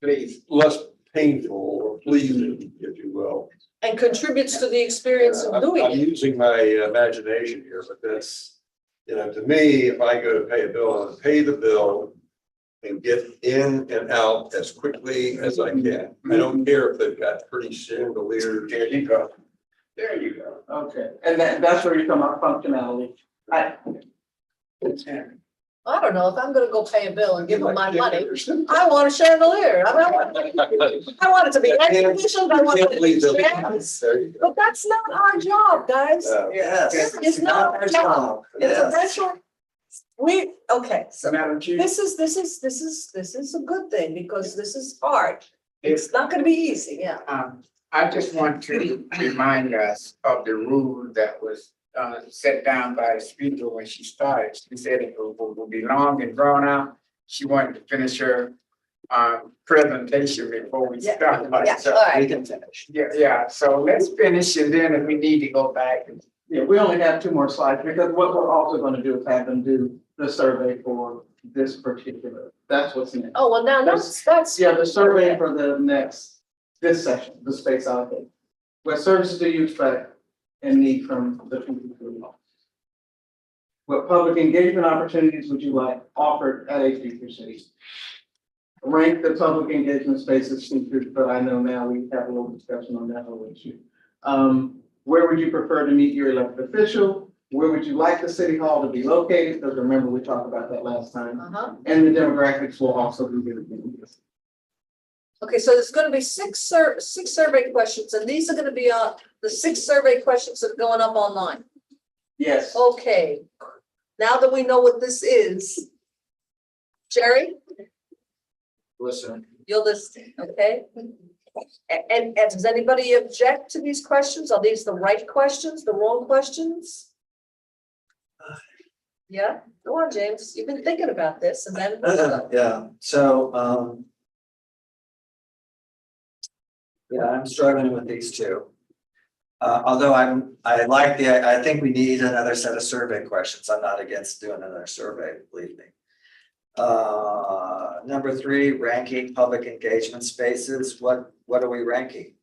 please. less painful or pleasing, if you will. And contributes to the experience of doing I'm it. using my imagination here, but that's, you know, to me, if I go to pay a bill, I pay the bill and get in and out as quickly as I can. I don't care if they've got pretty chandelier. There you go. There you go. Okay, and that's where you come up functionality. I don't know, if I'm gonna go pay a bill and give them my money, I want a chandelier. I want it to be air conditioned, I want it to be chairs. There you go. But that's not our job, guys. Yes. It's not our job. It's a Yes. rental. Okay, so Madam Chief, this is a good thing because this is hard. It's not gonna be easy, yeah. I just want to remind us of the rule that was set down by the speaker when she started. She said it will be long and drawn out. She wanted to finish her presentation before we Yeah, start. Yeah, So, all right. We can finish. yeah, so let's finish and then if we need to go back. Yeah, we only have 2 more slides because what we're also gonna do is have them do the survey for this particular, that's what's next. Oh, well, now that's. Yeah, the survey for this session, the space allocation. What services do you expect and need from the PPP? What public engagement opportunities would you like offered at HB3 City? Rank the public engagement spaces featured, but I know now we have a little discussion on that whole issue. Where would you prefer to meet your elected official? Where would you like the City Hall to be located? Because remember, we talked about that last time. Uh-huh. And the demographics will also be given. Okay, so there's gonna be six survey questions, and these are gonna be the 6 survey questions that are going up online. Yes. Okay, now that we know what this is, Jerry, Listen. you'll listen, okay? And does anybody object to these questions? Are these the right questions, the wrong questions? Yeah, go on, James, you've been thinking about this and then. Yeah, so, yeah, I'm struggling with these two. Although I think we need another set of survey questions. I'm not against doing another survey, believe me. Number 3, ranking public engagement spaces. What are we ranking?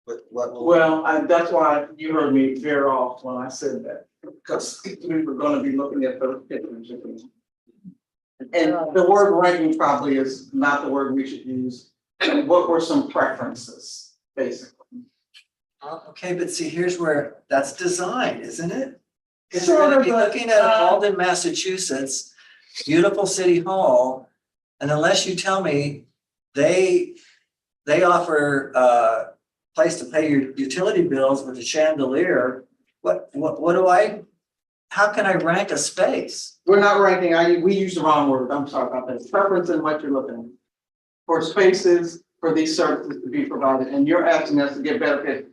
Well, that's why you heard me veer off when I said that, because we were gonna be looking at those pictures. And the word ranking probably is not the word we should use. What were some preferences, basically? Okay, but see, here's where that's design, isn't it? Because Sort we're gonna of, be but, looking at Malden, Massachusetts, beautiful city hall, and unless you tell me they offer a place to pay your utility bills with a chandelier, how can I rank a space? We're not ranking, we used the wrong word, I'm sorry about that. Preference in what you're looking at. For spaces, for these services to be provided, and you're asking us to get better pictures.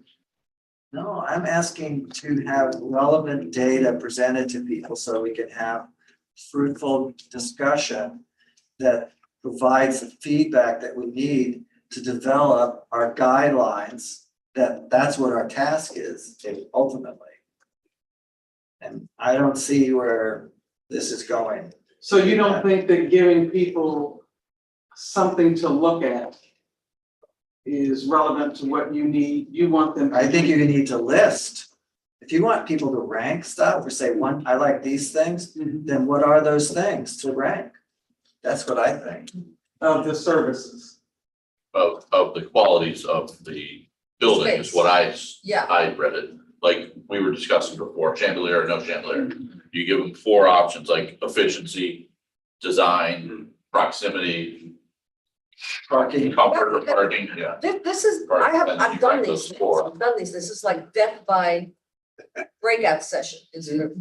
No, I'm asking to have relevant data presented to people so we can have fruitful discussion that provides the feedback that we need to develop our guidelines that's what our task is ultimately. And I don't see where this is going. So you don't think that giving people something to look at is relevant to what you need, you want them? I think you need to list. If you want people to rank stuff or say one, I like these things, Mhm. then what are those things to rank? That's what I think. Of the services. Of the qualities of the building is what Yeah. I read it. Like we were discussing before, chandelier or no chandelier. You give them 4 options like efficiency, design, proximity, Parking, comfort of parking, yeah. This is, Right, and I've you done rank these those things, 4. I've done these, this is like death by breakout session, isn't it?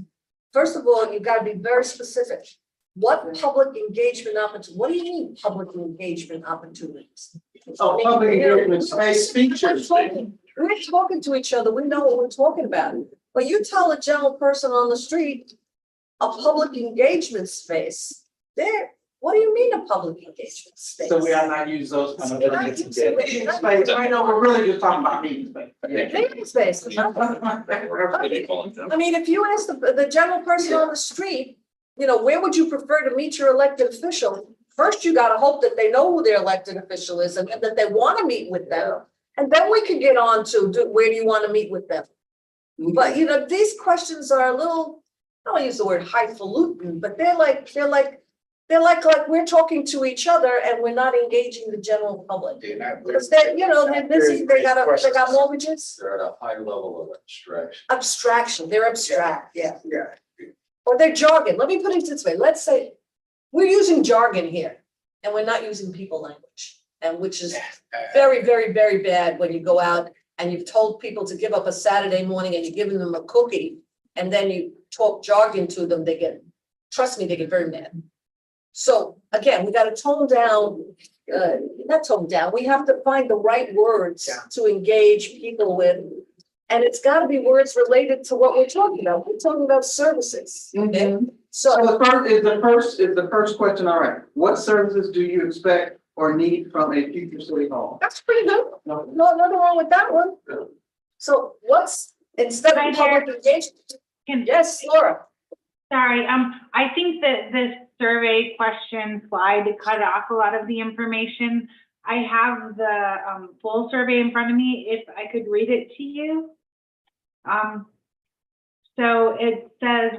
First of all, you've got to be very specific. What public engagement what do you mean, public engagement opportunities? Oh, public engagement space We're features. talking to each other, we know what we're talking about, but you tell a general person on the street, a public engagement space, there, what do you mean a public engagement space? So we are not use those kind of. We're not using- Meeting space, I know, we're really just talking about meeting space. Meeting space. I mean, if you ask the general person on the street, you know, where would you prefer to meet your elected official? First, you gotta hope that they know who their elected official is and that they wanna meet with them. And then we can get on to, where do you wanna meet with them? But, you know, these questions are a little, I don't use the word highfalutin, but they're like we're talking to each other and we're not engaging the general public. Because they're, you know, they're busy, they got mortgages. They're at a high level of abstraction. Abstraction, they're abstract, yeah. Yeah. Or they're jargon. Let me put it this way. Let's say we're using jargon here and we're not using people language. And which is very, very, very bad when you go out and you've told people to give up a Saturday morning and you're giving them a cookie and then you talk jargon to them, trust me, they get very mad. So again, we got to tone down, not tone down, we have to find the right words to engage people with. And it's got to be words related to what we're talking about. We're talking about services. Okay? So So the first question, all right, what services do you expect or need from a future city hall? that's pretty good. No. No, nothing wrong with that one. So what's, instead Hi of there. public engagement, Can, yes, Laura. sorry, I think that this survey question slide cut off a lot of the information. I have the full survey in front of me, if I could read it to you. So it says,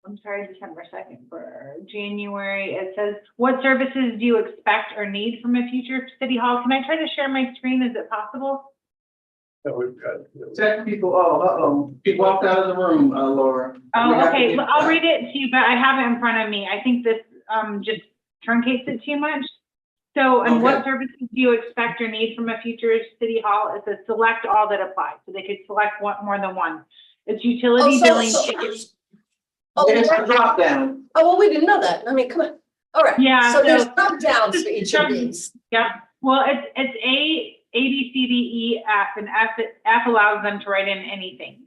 December 2nd for January, it says, what services do you expect or need from a future city hall? Can I try to share my screen? Is it possible? So we've got. Tech people, he walked out of the room, Laura. We Oh, have to okay, get- well, I'll read it to you, but I have it in front of me. I think this just truncates it too much. So, and what services do you expect or need from a future city hall? It says select all that apply, so they could select more than one. It's utility billing. There's a drop down. Oh, well, we didn't know that. I mean, come on. All right. Yeah, So there's so- drop downs for each of these. Yep, well, it's A, B, C, D, E, F, and F allows them to write in anything.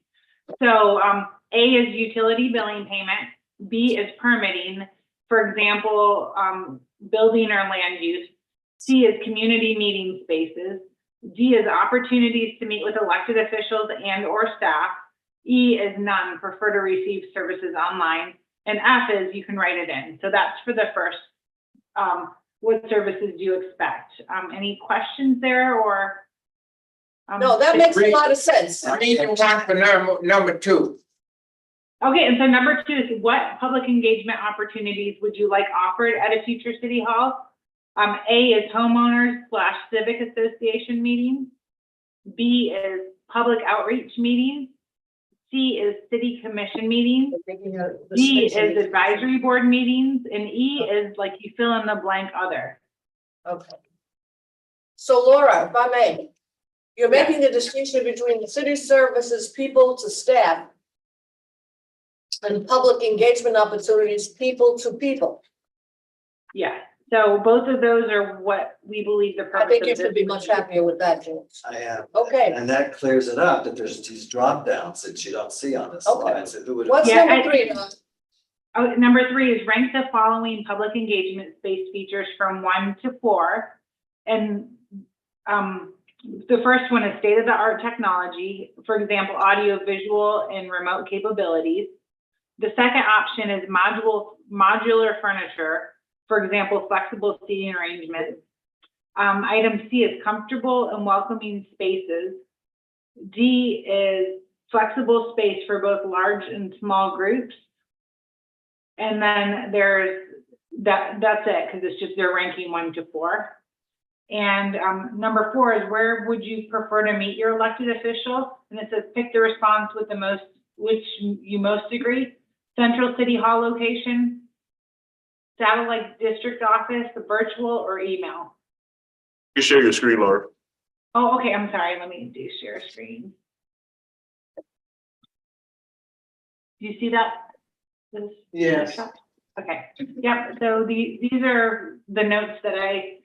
So, A is utility billing payment, B is permitting, for example, building or land use. C is community meeting spaces. D is opportunities to meet with elected officials and or staff. E is none, prefer to receive services online. And F is you can write it in. So that's for the first, what services do you expect? Any questions there or? No, that makes a lot of sense. I need one for number 2. Okay, and so number 2 is what public engagement opportunities would you like offered at a future city hall? A is homeowners/civic association meetings. B is public outreach meetings. C is city commission meetings. D is advisory board meetings, and E is like you fill in the blank other. Okay. So Laura, if I may, you're making the distinction between the city services, people to staff, and public engagement opportunities, people to people. Yeah, so both of those are what we believe the purpose I think of you this should be much happier with that, James. I am. Okay, And that clears it up, that there's these drop downs that you don't see on this Okay. slide, so who would? what's Yeah, number 3? Oh, number 3 is rank the following public engagement space features from 1 to 4. And The first one is state-of-the-art technology, for example, audio, visual, and remote capabilities. The second option is modular furniture, for example, flexible seating arrangements. Item C is comfortable and welcoming spaces. D is flexible space for both large and small groups. And then there's that's it, because it's just they're ranking 1 to 4. And number 4 is where would you prefer to meet your elected official? And it says pick the response with the most, which you most agree. Central City Hall location, satellite district office, virtual, or email. You share your screen, Laura. Oh, okay, I'm sorry, let me do share screen. Do you see that? This- Yes. Okay, yep, so these are the notes that I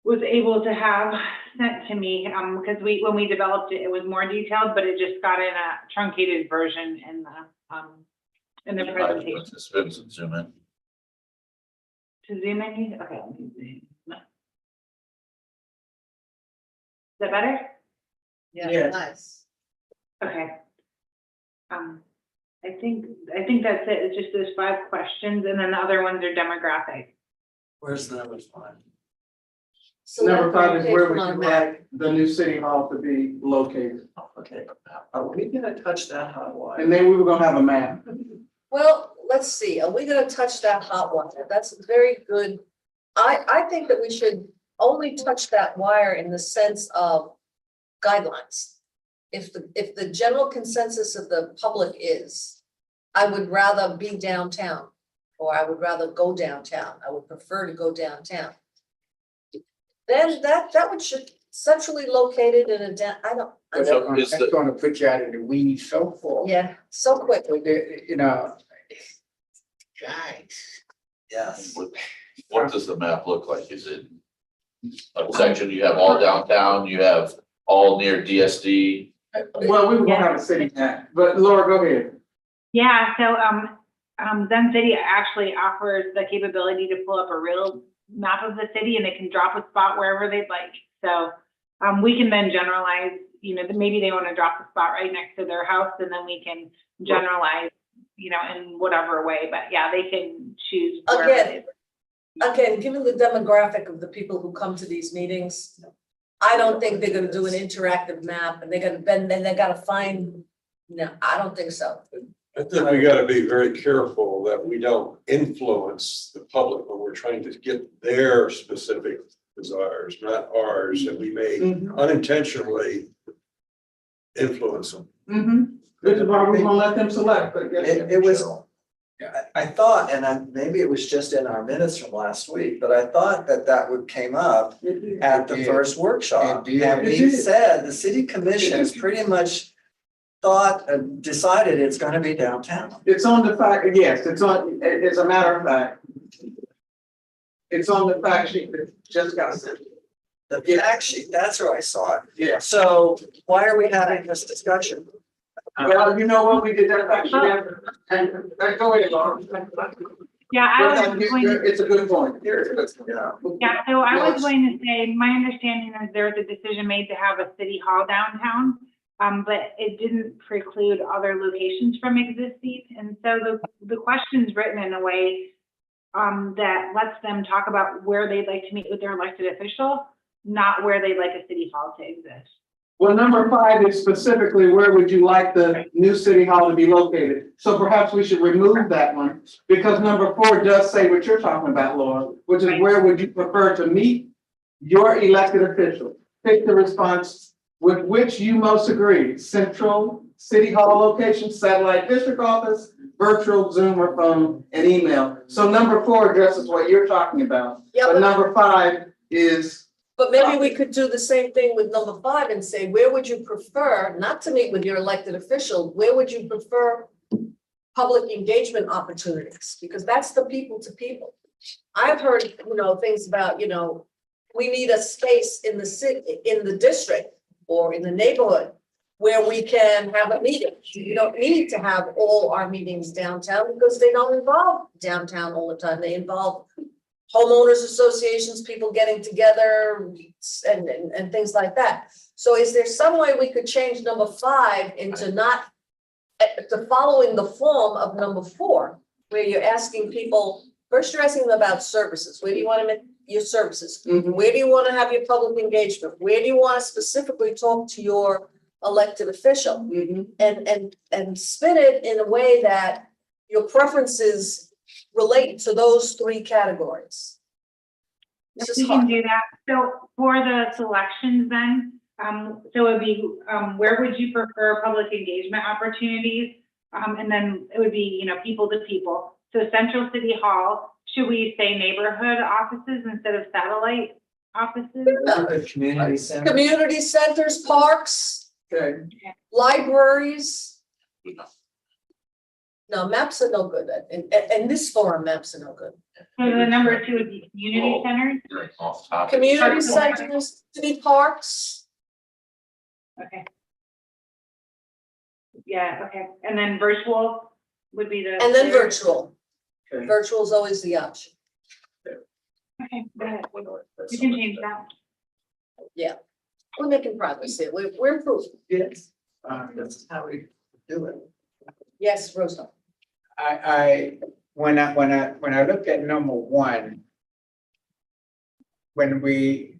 was able to have sent to me, because when we developed it, it was more detailed, but it just got in a truncated version in the presentation. Participants and zoom in. To zoom in, okay, let me zoom. Is that better? Yes. Nice. Okay. I think that's it. It's just those 5 questions, and then the other ones are demographic. Where's the number 5? Number 5 is where Select would you location on map. like the new city hall to be located? Okay, are we gonna touch that hot wire? And then we were gonna have a map. Well, let's see, are we gonna touch that hot wire? That's very good. I think that we should only touch that wire in the sense of guidelines. If the general consensus of the public is, I would rather be downtown, or I would rather go downtown, I would prefer to go downtown. Then that would should centrally located in a I don't, So is That's the- gonna put you out of the weeds so far. yeah, so quick. With the, you know, guys. Yes. What does the map look like? Is it a section, you have all downtown, you have all near DSD? Well, we were gonna have a city map, but Laura, go ahead. Yeah, so Zen City actually offers the capability to pull up a real map of the city, and they can drop a spot wherever they'd like. So we can then generalize, you know, maybe they want to drop the spot right next to their house, and then we can generalize, you know, in whatever way. But yeah, they can choose wherever Again. they- Again, given the demographic of the people who come to these meetings, I don't think they're gonna do an interactive map and then they gotta find, no, I don't think so. I think we gotta be very careful that we don't influence the public when we're trying to get their specific desires, not ours, and we may unintentionally influence them. This is why we're gonna let them select, but yes. It was, I thought, and maybe it was just in our minutes from last week, but I thought that would came up at the It did. first workshop. It did. And It we did. said, the city commission has pretty much thought, decided it's gonna be downtown. It's on the fact, yes, it's on, it's a matter of fact. It's on the fact sheet that just got sent. The fact sheet, that's where I saw it. Yeah. So why are we having this discussion? Well, you know what, we did that fact sheet after, and, go ahead, Laura. Yeah, I was going to. It's a good point. Yeah. Yeah, so I was going to say, my understanding is there was a decision made to have a city hall downtown, but it didn't preclude other locations from existing. And so the question's written in a way that lets them talk about where they'd like to meet with their elected official, not where they'd like a city hall to exist. Well, number 5 is specifically where would you like the new city hall to be located? So perhaps we should remove that one, because number 4 does say what you're talking about, Laura, which is Right. where would you prefer to meet your elected official? Pick the response with which you most agree, central city hall location, satellite district office, virtual, Zoom, or phone, and email. So number 4 addresses what you're talking about, Yeah, but but number 5 is, maybe we could do the same thing with number 5 and say, where would you prefer, not to meet with your elected official, where would you prefer public engagement opportunities? Because that's the people to people. I've heard, you know, things about, you know, we need a space in the city, in the district or in the neighborhood where we can have a meeting. We don't need to have all our meetings downtown because they don't involve downtown all the time. They involve homeowners associations, people getting together and things like that. So is there some way we could change number 5 into not, to following the form of number 4, where you're asking people, first you're asking them about services. Where do you want to make your services? Mhm. Where do you want to have your public engagement? Where do you want to specifically talk to your elected official? Mhm. And spin it in a way that your preferences relate to those 3 categories. This is We can hard. do that. So for the selections then, so it'd be, where would you prefer public engagement opportunities? And then it would be, people to people. So Central City Hall, should we say neighborhood offices instead of satellite offices? The community center. Community centers, parks, Okay. libraries. No, maps are no good. And this forum, maps are no good. So the number 2 would be community centers. Off topic. Community centers, city parks. Okay. Yeah, okay. And then virtual would be the. And then virtual. Okay. Virtual is always the option. Okay, got it. We can change that. We're making progress here. We're improving. Yes. That's how we do it. Yes, Rosa. When I looked at number 1, when we,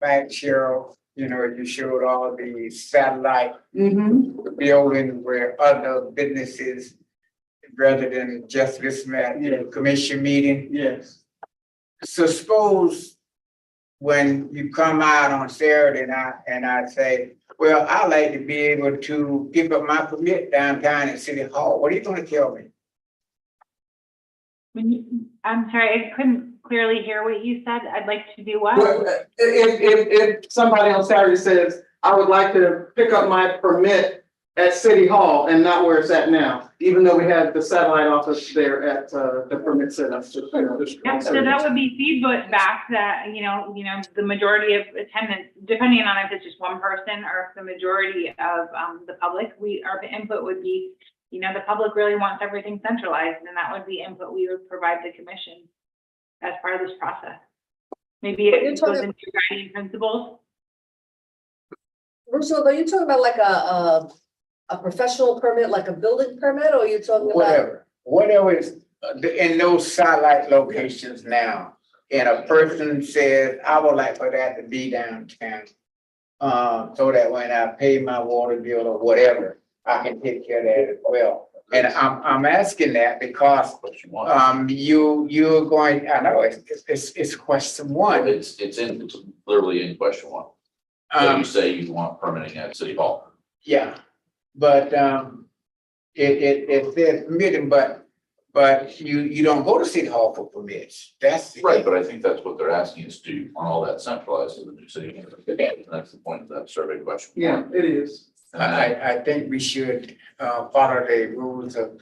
back Cheryl, you showed all the satellite Mm-hmm. buildings where other businesses, rather than just listening at the commission meeting. Yes. So suppose when you come out on Saturday and I say, well, I like to be able to pick up my permit downtown at City Hall, what are you gonna tell me? I'm sorry, I couldn't clearly hear what you said. I'd like to do what? Well, if somebody on Saturday says, I would like to pick up my permit at City Hall and not where it's at now, even though we have the satellite office there at the permit center. Yeah, so that would be feedback that, the majority of attendance, depending on if it's just one person or if the majority of the public, our input would be, the public really wants everything centralized, and that would be input we would provide the commission as part of this process. Maybe But you're it goes talking- into your guiding principles. Rosa, are you talking about like a professional permit, like a building permit, or are you talking about? Whatever is in those satellite locations now, and a person says, I would like for that to be downtown. So that when I pay my water bill or whatever, I can take care of that as well. And I'm asking that because, What you want. you're going, I know it's question 1. It's literally in question 1. So you say you want permitting at City Hall. Yeah, but it says permitting, but you don't go to City Hall for permits. That's Right, but I think that's what they're asking is do you want all that centralized in the new city? And that's the point of that survey question. Yeah, it is. I think we should follow the rules of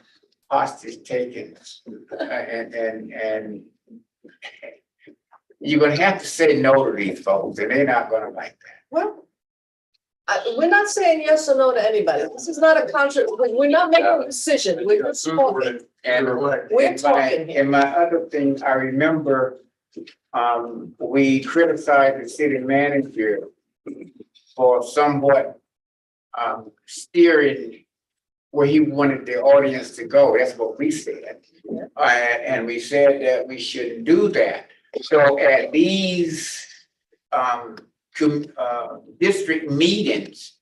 hostage taking. And you're gonna have to say no to these folks, and they're not gonna like that. Well, we're not saying yes or no to anybody. This is not a contract. We're not making a decision. We're just talking. And We're talking here. and my other thing, I remember, we criticized the city manager for somewhat steering where he wanted the audience to go. That's what we said. And we said that we shouldn't do that. So at these district meetings,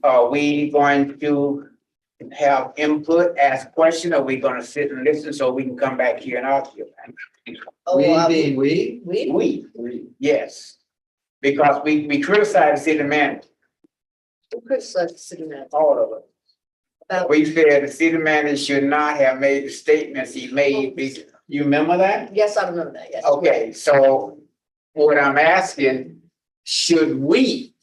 are we going to have input, ask questions, or are we gonna sit and listen so we can come back here and argue? Oh, We. We, yes. Because we criticize the city manager, Who criticized the city manager? all of it. About- We said the city manager should not have made the statements he made. You remember that? Yes, I remember that, yes. Okay, so what I'm asking, should we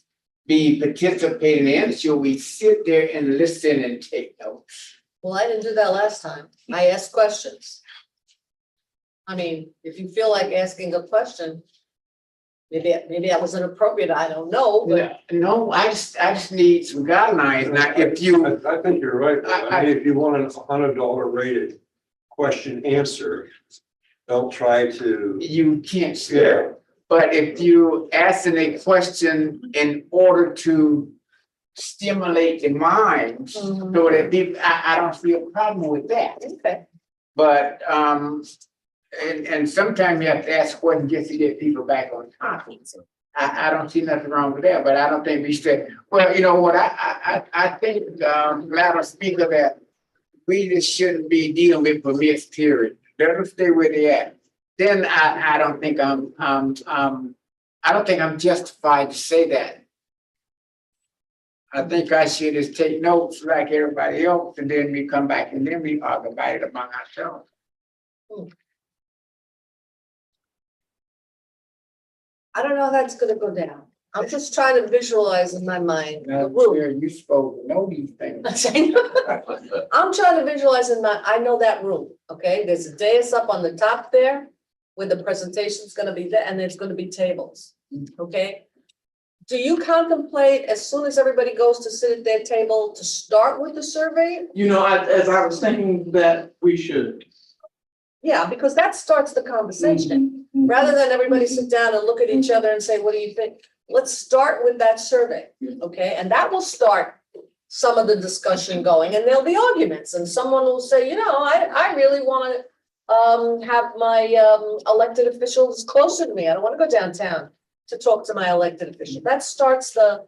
be participating in? Should we sit there and listen and take notes? Well, I didn't do that last time. I asked questions. I mean, if you feel like asking a question, maybe that was inappropriate, I don't know, but No, I just need some guidelines. Now, if you, I think you're right. I mean, if you want an $100 rated question answer, Don't try to, You can't share. But if you asking a question in order to stimulate the mind, so that people, I don't see a problem with that. Okay. But, and sometimes you have to ask questions just to get people back on topic. I don't see nothing wrong with that, but I don't think we should, well, you know what, I think, Madam Speaker, that we just shouldn't be dealing with permits, period. Let them stay where they at. Then I don't think I don't think I'm justified to say that. I think I should just take notes like everybody else, and then we come back and then we argue about it among ourselves. I don't know how that's gonna go down. I'm just trying to visualize in my mind the Now, room. Chair, you supposed to know these things. I'm trying to visualize I know that room, okay? There's a dais up on the top there where the presentation's gonna be there and there's gonna be tables, okay? Do you contemplate, as soon as everybody goes to sit at their table, to start with the survey? You know, as I was thinking that we should. Yeah, because that starts the conversation, rather than everybody sit down and look at each other and say, what do you think? Let's start with that survey, okay? And that will start some of the discussion going, and there'll be arguments, and someone will say, you know, I really wanna have my elected officials closer to me. I don't wanna go downtown to talk to my elected official. That starts the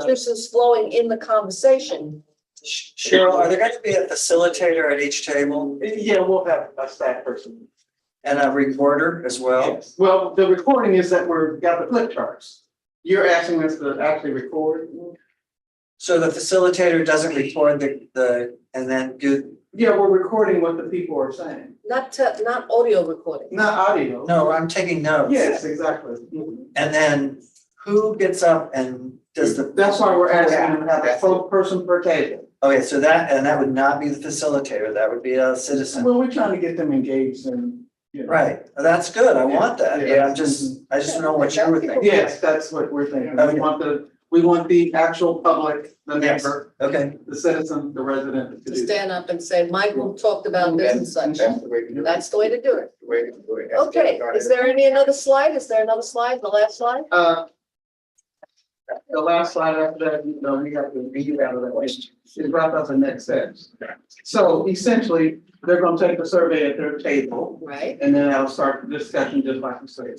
juices flowing in the conversation. Cheryl, are there going to be a facilitator at each table Yeah, we'll have a staff person. and a recorder as well? Yes. Well, the recording is that got the flip charts. You're asking us to actually record? So the facilitator doesn't record and then do, Yeah, we're recording what the people are saying, Not audio recording. not audio. no, I'm taking notes. Yes, exactly. And then who gets up and does the, That's why we're asking them to have a full person per table. okay, so that would not be the facilitator, that would be a citizen. Well, we're trying to get them engaged and, you know. Right, that's good, I want that, Yeah. yeah, I just don't know what you were thinking. Yes, that's what we're thinking. Okay. We want the actual public, the Yes. member, Okay, the citizen, the resident to To do that. stand up and say, Michael talked about this and such. That's the way to do it. That's the way to do it. The way to do it. That's Okay, what I is there another slide? Is there another slide, the last slide? The last slide after that, you know, we have to read out of that way. It brought up the next steps. So essentially, they're gonna take the survey at their table, Right? and then I'll start the discussion just like you said.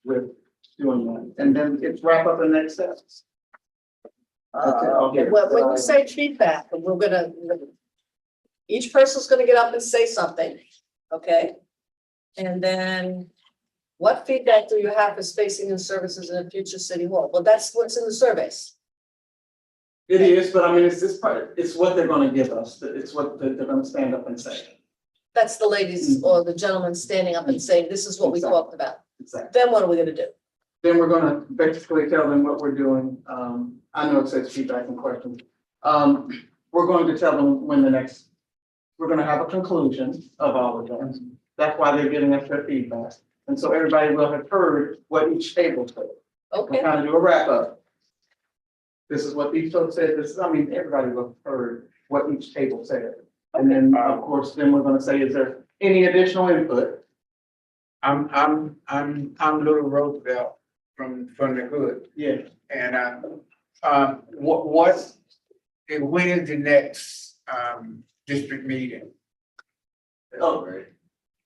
With doing that, and then it's wrap up the next steps. I'll get it. When you say feedback, we're gonna, each person's gonna get up and say something, okay? And then what feedback do you have for spacing and services in a future city hall? Well, that's what's in the surveys. It is, but I mean, it's this part, it's what they're gonna give us, it's what they're gonna stand up and say. That's the ladies or the gentleman standing up and saying, this is what we talked about. Exactly. Then what are we gonna do? Then we're gonna basically tell them what we're doing. I know it says feedback and questions. We're going to tell them when we're gonna have a conclusion of all of them. That's why they're giving us their feedback. And so everybody will have heard what each table said. We'll Okay, kind of do a wrap up. This is what these folks said, everybody will have heard what each table said. And then, of course, then we're gonna say, is there any additional input? I'm Little Roosevelt from the hood, Yeah. and when is the next district meeting? Oh,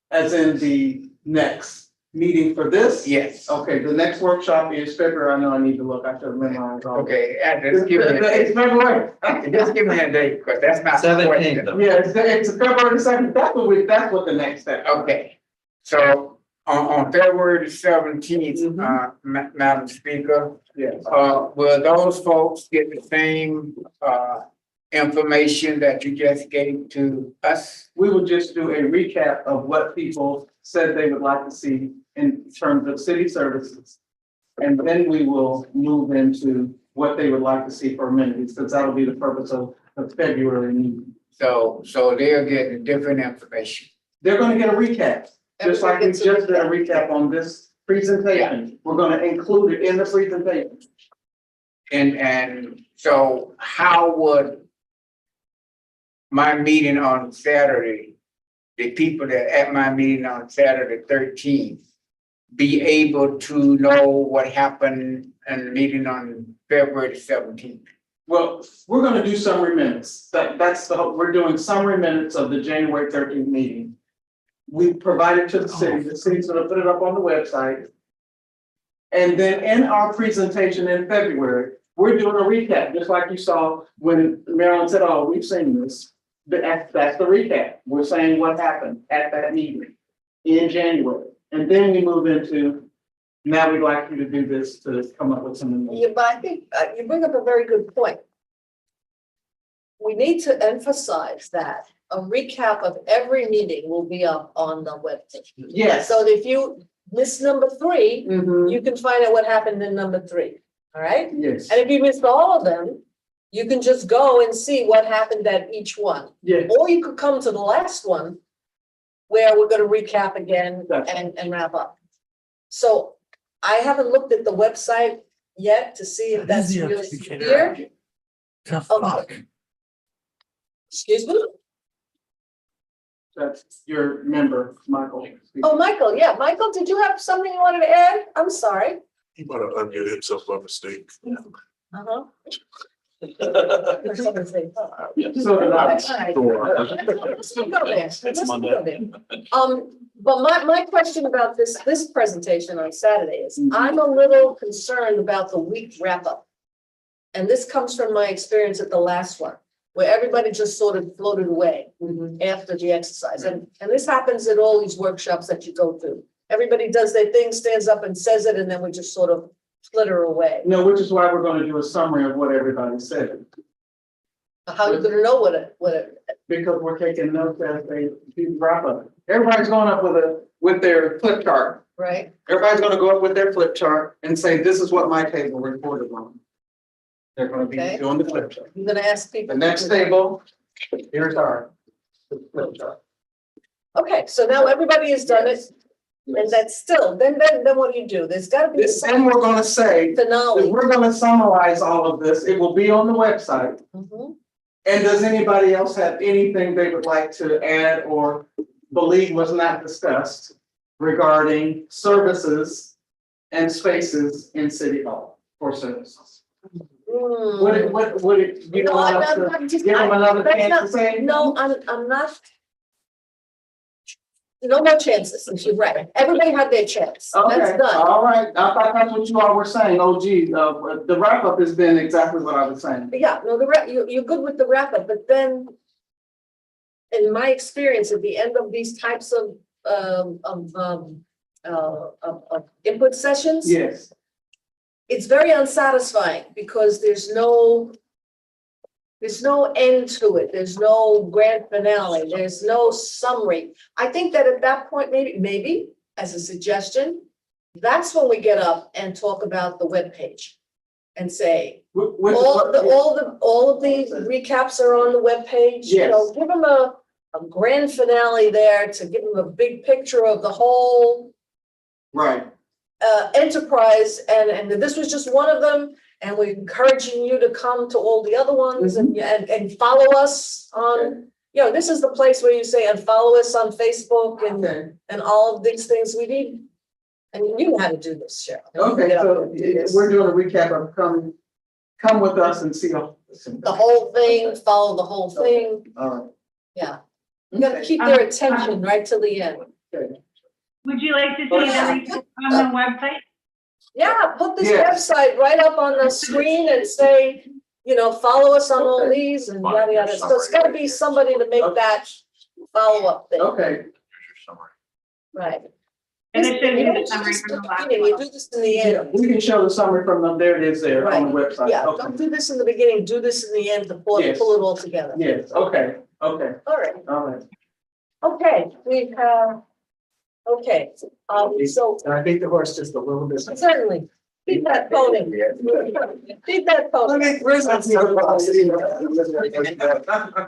as in the next meeting for this? Yes. Okay, the next workshop is February. I know I need to look, I should memorize all. Okay, and just give me a It's date. February. Just give me a date, because that's not. 17th. Yeah, it's February the second. That's what the next step. Okay, so on February the 17th, Madam Speaker, Yes. will those folks get the same information that you just gave to us? We will just do a recap of what people said they would like to see in terms of city services. And then we will move into what they would like to see for amenities, because that'll be the purpose of the February meeting. So they're getting different information. They're gonna get a recap, just like we Everybody gets just did a recap on this presentation. We're gonna include it in the presentation. And so how would my meeting on Saturday the people that at my meeting on Saturday 13th be able to know what happened in the meeting on February 17th? Well, we're gonna do summary minutes. That's the, we're doing summary minutes of the January 13th meeting. We provided to the city's gonna put it up on the website. And then in our presentation in February, we're doing a recap, just like you saw when Marilyn said, oh, we've seen this. That's the recap. We're saying what happened at that meeting in January. And then we move into, now we'd like you to do this to come up with some. Yeah, but I think you bring up a very good point. We need to emphasize that a recap of every meeting will be up on the webpage. Yes. So that if you miss number 3, Mhm. you can find out what happened in number 3, all right? Yes, And if you missed all of them, you can just go and see what happened at each one. yes. Or you could come to the last one where we're gonna recap again Gotcha. and wrap up. So I haven't looked at the website yet to see if that's really clear. Okay. Excuse me? That's your member, Michael. Oh, Michael, yeah, Michael, did you have something you wanted to add? I'm sorry. He might have unmuted himself by mistake. Uh-huh. So did I. Let's go there. Let's go there. But my question about this presentation on Saturday is, I'm a little concerned about the week wrap up. And this comes from my experience at the last one, where everybody just sort of floated away after the exercise. And this happens at all these workshops that you go through. Everybody does their thing, stands up and says it, and then we just sort of flitter away. No, which is why we're gonna do a summary of what everybody said, How are you gonna know what it, because we're taking notes as they do wrap up. Everybody's going up with their flip chart. right? Everybody's gonna go up with their flip chart and say, this is what my table reported on. They're gonna be Okay. doing the flip chart. You're gonna ask people. The next table, here's our flip chart. Okay, so now everybody has done it, and that's still, then what do? There's gotta be Then some we're gonna say, that finale. we're gonna summarize all of this. It will be on the website. Mhm. And does anybody else have anything they would like to add or believe was not discussed regarding services and spaces in City Hall for services? Would it, you No, want us I'm to just- give them another that's chance not- to say? No, I'm not. No more chances, you're right. Everybody had their chance. Okay, That's done. all right. I thought that's what you all were saying. Oh gee, the wrap up has been exactly what I was saying. But yeah, no, you're good with the wrap up, but then in my experience, at the end of these types of input sessions, Yes, it's very unsatisfying because there's no end to it. There's no grand finale. There's no summary. I think that at that point, maybe as a suggestion, that's when we get up and talk about the webpage and say, all of the recaps are on the webpage. You know, Yes. give them a grand finale there to give them a big picture of the whole right. enterprise, and this was just one of them, and we're encouraging you to come to all the other ones and follow us on, this is the place where you say, and follow us on Facebook Okay. and all of these things we need. And you know how to do this, Cheryl. Okay, Get up so and do this. we're doing a recap of come with us and see. The whole thing, follow the whole thing, All right. yeah. You gotta keep their attention right till the end. Would you like to see everything on the website? Yeah, put this Yes. website right up on the screen and say, follow us on all these and yada, yada. So it's gotta be somebody to make that follow-up thing, Okay, right? And it should be You the do summary this from in the the last beginning, you one. do this in the end. we can show the summary from them. There it is there on the website. Yeah, Okay. don't do this in the beginning, do this in the end to pull Yes. it all together. Yes, okay, All right, all right. okay, we have, okay, so And I beat the horse just a little bit. certainly, feed that pony, feed that pony. Where's that?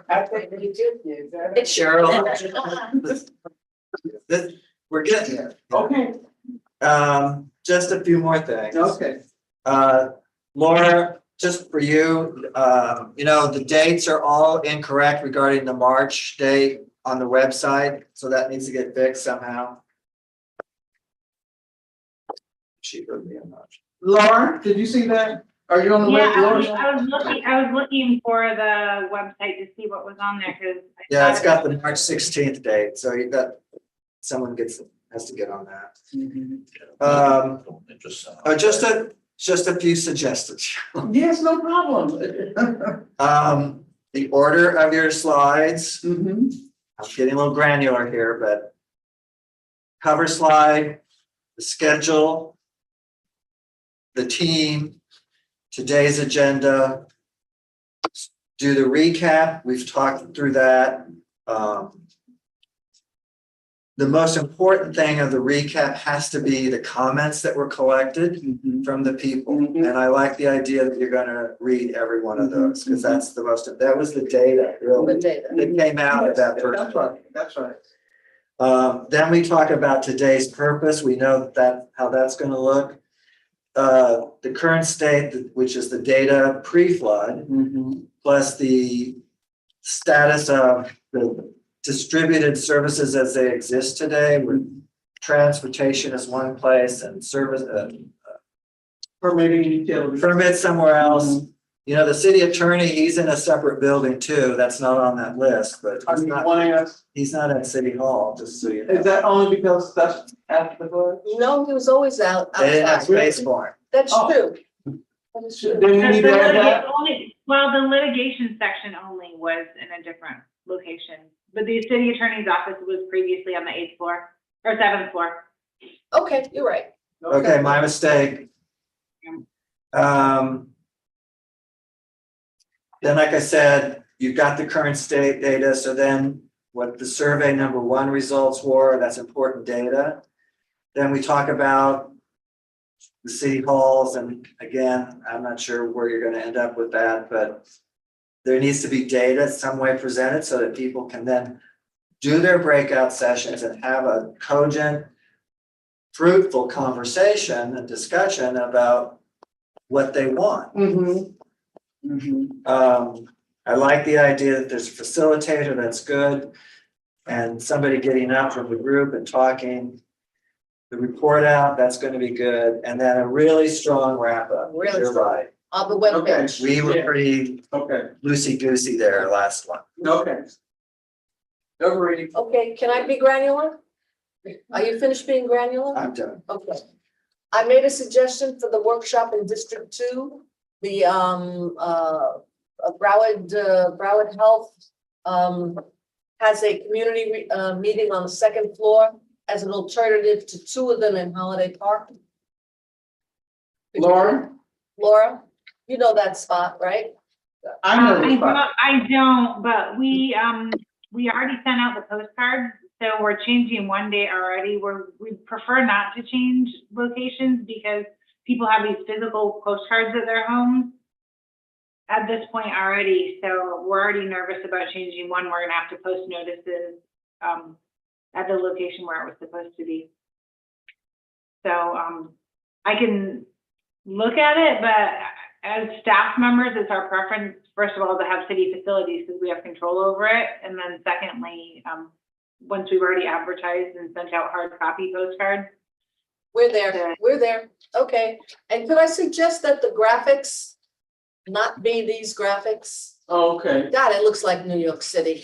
I think we did, yeah. It's Cheryl. We're getting there. Okay, Just a few more things. okay. Laura, just for you, the dates are all incorrect regarding the March date. on the website, so that needs to get fixed somehow. She wrote me a note. Lauren, did you see that? Are you on the Yeah, web, Lauren? I was looking for the website to see what was on there, because. Yeah, it's got the March 16th date, so you got, someone has to get on that. Just a few suggestions. Yes, no problem. The order of your slides, Mhm. I'm getting a little granular here, but cover slide, the schedule, the team, today's agenda, do the recap. We've talked through that. The most important thing of the recap has to be the comments that were collected Mhm. from the people. Mhm. And I like the idea that you're gonna read every one of those, because that's the most, that was the data, The really, data. that came out of that first. That's right, that's right. Then we talk about today's purpose. We know how that's gonna look. The current state, which is the data pre-flood, Mhm. plus the status of the distributed services as they exist today, where transportation is one place and service, Permitting utilities. permits somewhere else. You know, the city attorney, he's in a separate building too. That's not on that list, but Are he's you not, wanting us, he's not at City Hall, just so you know. is that only because that's after the flood? No, he was always out, They didn't have outside. space for him. That's Oh. true. That is true. Then we need to add that? Well, the litigation section only was in a different location, but the city attorney's office was previously on the 8th floor or 7th floor. Okay, you're right. Okay, my mistake. Then, like I said, you've got the current state data, so then what the survey number 1 results were, that's important data. Then we talk about the city halls, and again, I'm not sure where you're gonna end up with that, but there needs to be data some way presented so that people can then do their breakout sessions and have a cogent, fruitful conversation and discussion about what they want. Mhm. Mhm. I like the idea that there's a facilitator, that's good. And somebody getting up from the group and talking the report out, that's gonna be good. And then a really strong wrap up. Really You're strong. right. On the webpage. We were Yeah. pretty Okay, loosey-goosey there last one. okay. Agreed. Okay, can I be granular? Are you finished being granular? I'm done. Okay. I made a suggestion for the workshop in District 2, the Broward Health has a community meeting on the 2nd floor as an alternative to 2 of them in Holiday Park. Lauren, Laura, you know that spot, right? I know the spot. I don't, but we already sent out the postcards, so we're changing one day already. We prefer not to change locations because people have these physical postcards at their homes at this point already. So we're already nervous about changing one. We're gonna have to post notices at the location where it was supposed to be. So I can look at it, but as staff members, it's our preference, first of all, to have city facilities because we have control over it. And then secondly, once we've already advertised and sent out hard copy postcards. We're there, okay. And could I suggest that the graphics not be these graphics? Oh, okay. God, it looks like New York City.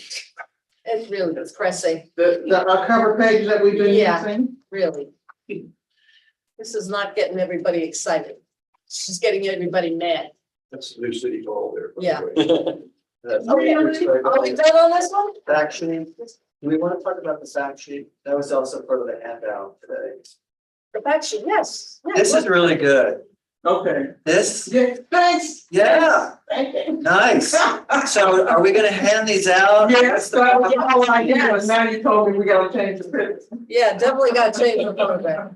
It's really depressing, The cover page that we've been Yeah. using? really. This is not getting everybody excited. She's getting everybody mad. That's the new city hall there. by the Yeah. way. Okay, are we done on this one? Fact sheet, do we want to talk about the fact sheet? That was also part of the handout today. The fact sheet, yes. yes. This is really good. Okay. This, Yeah, thanks. yeah, Thank you. nice. So are we gonna hand these out? Yes, so that's the whole idea, Yes. and now you told me we gotta change the picture. Yeah, definitely gotta change the photograph.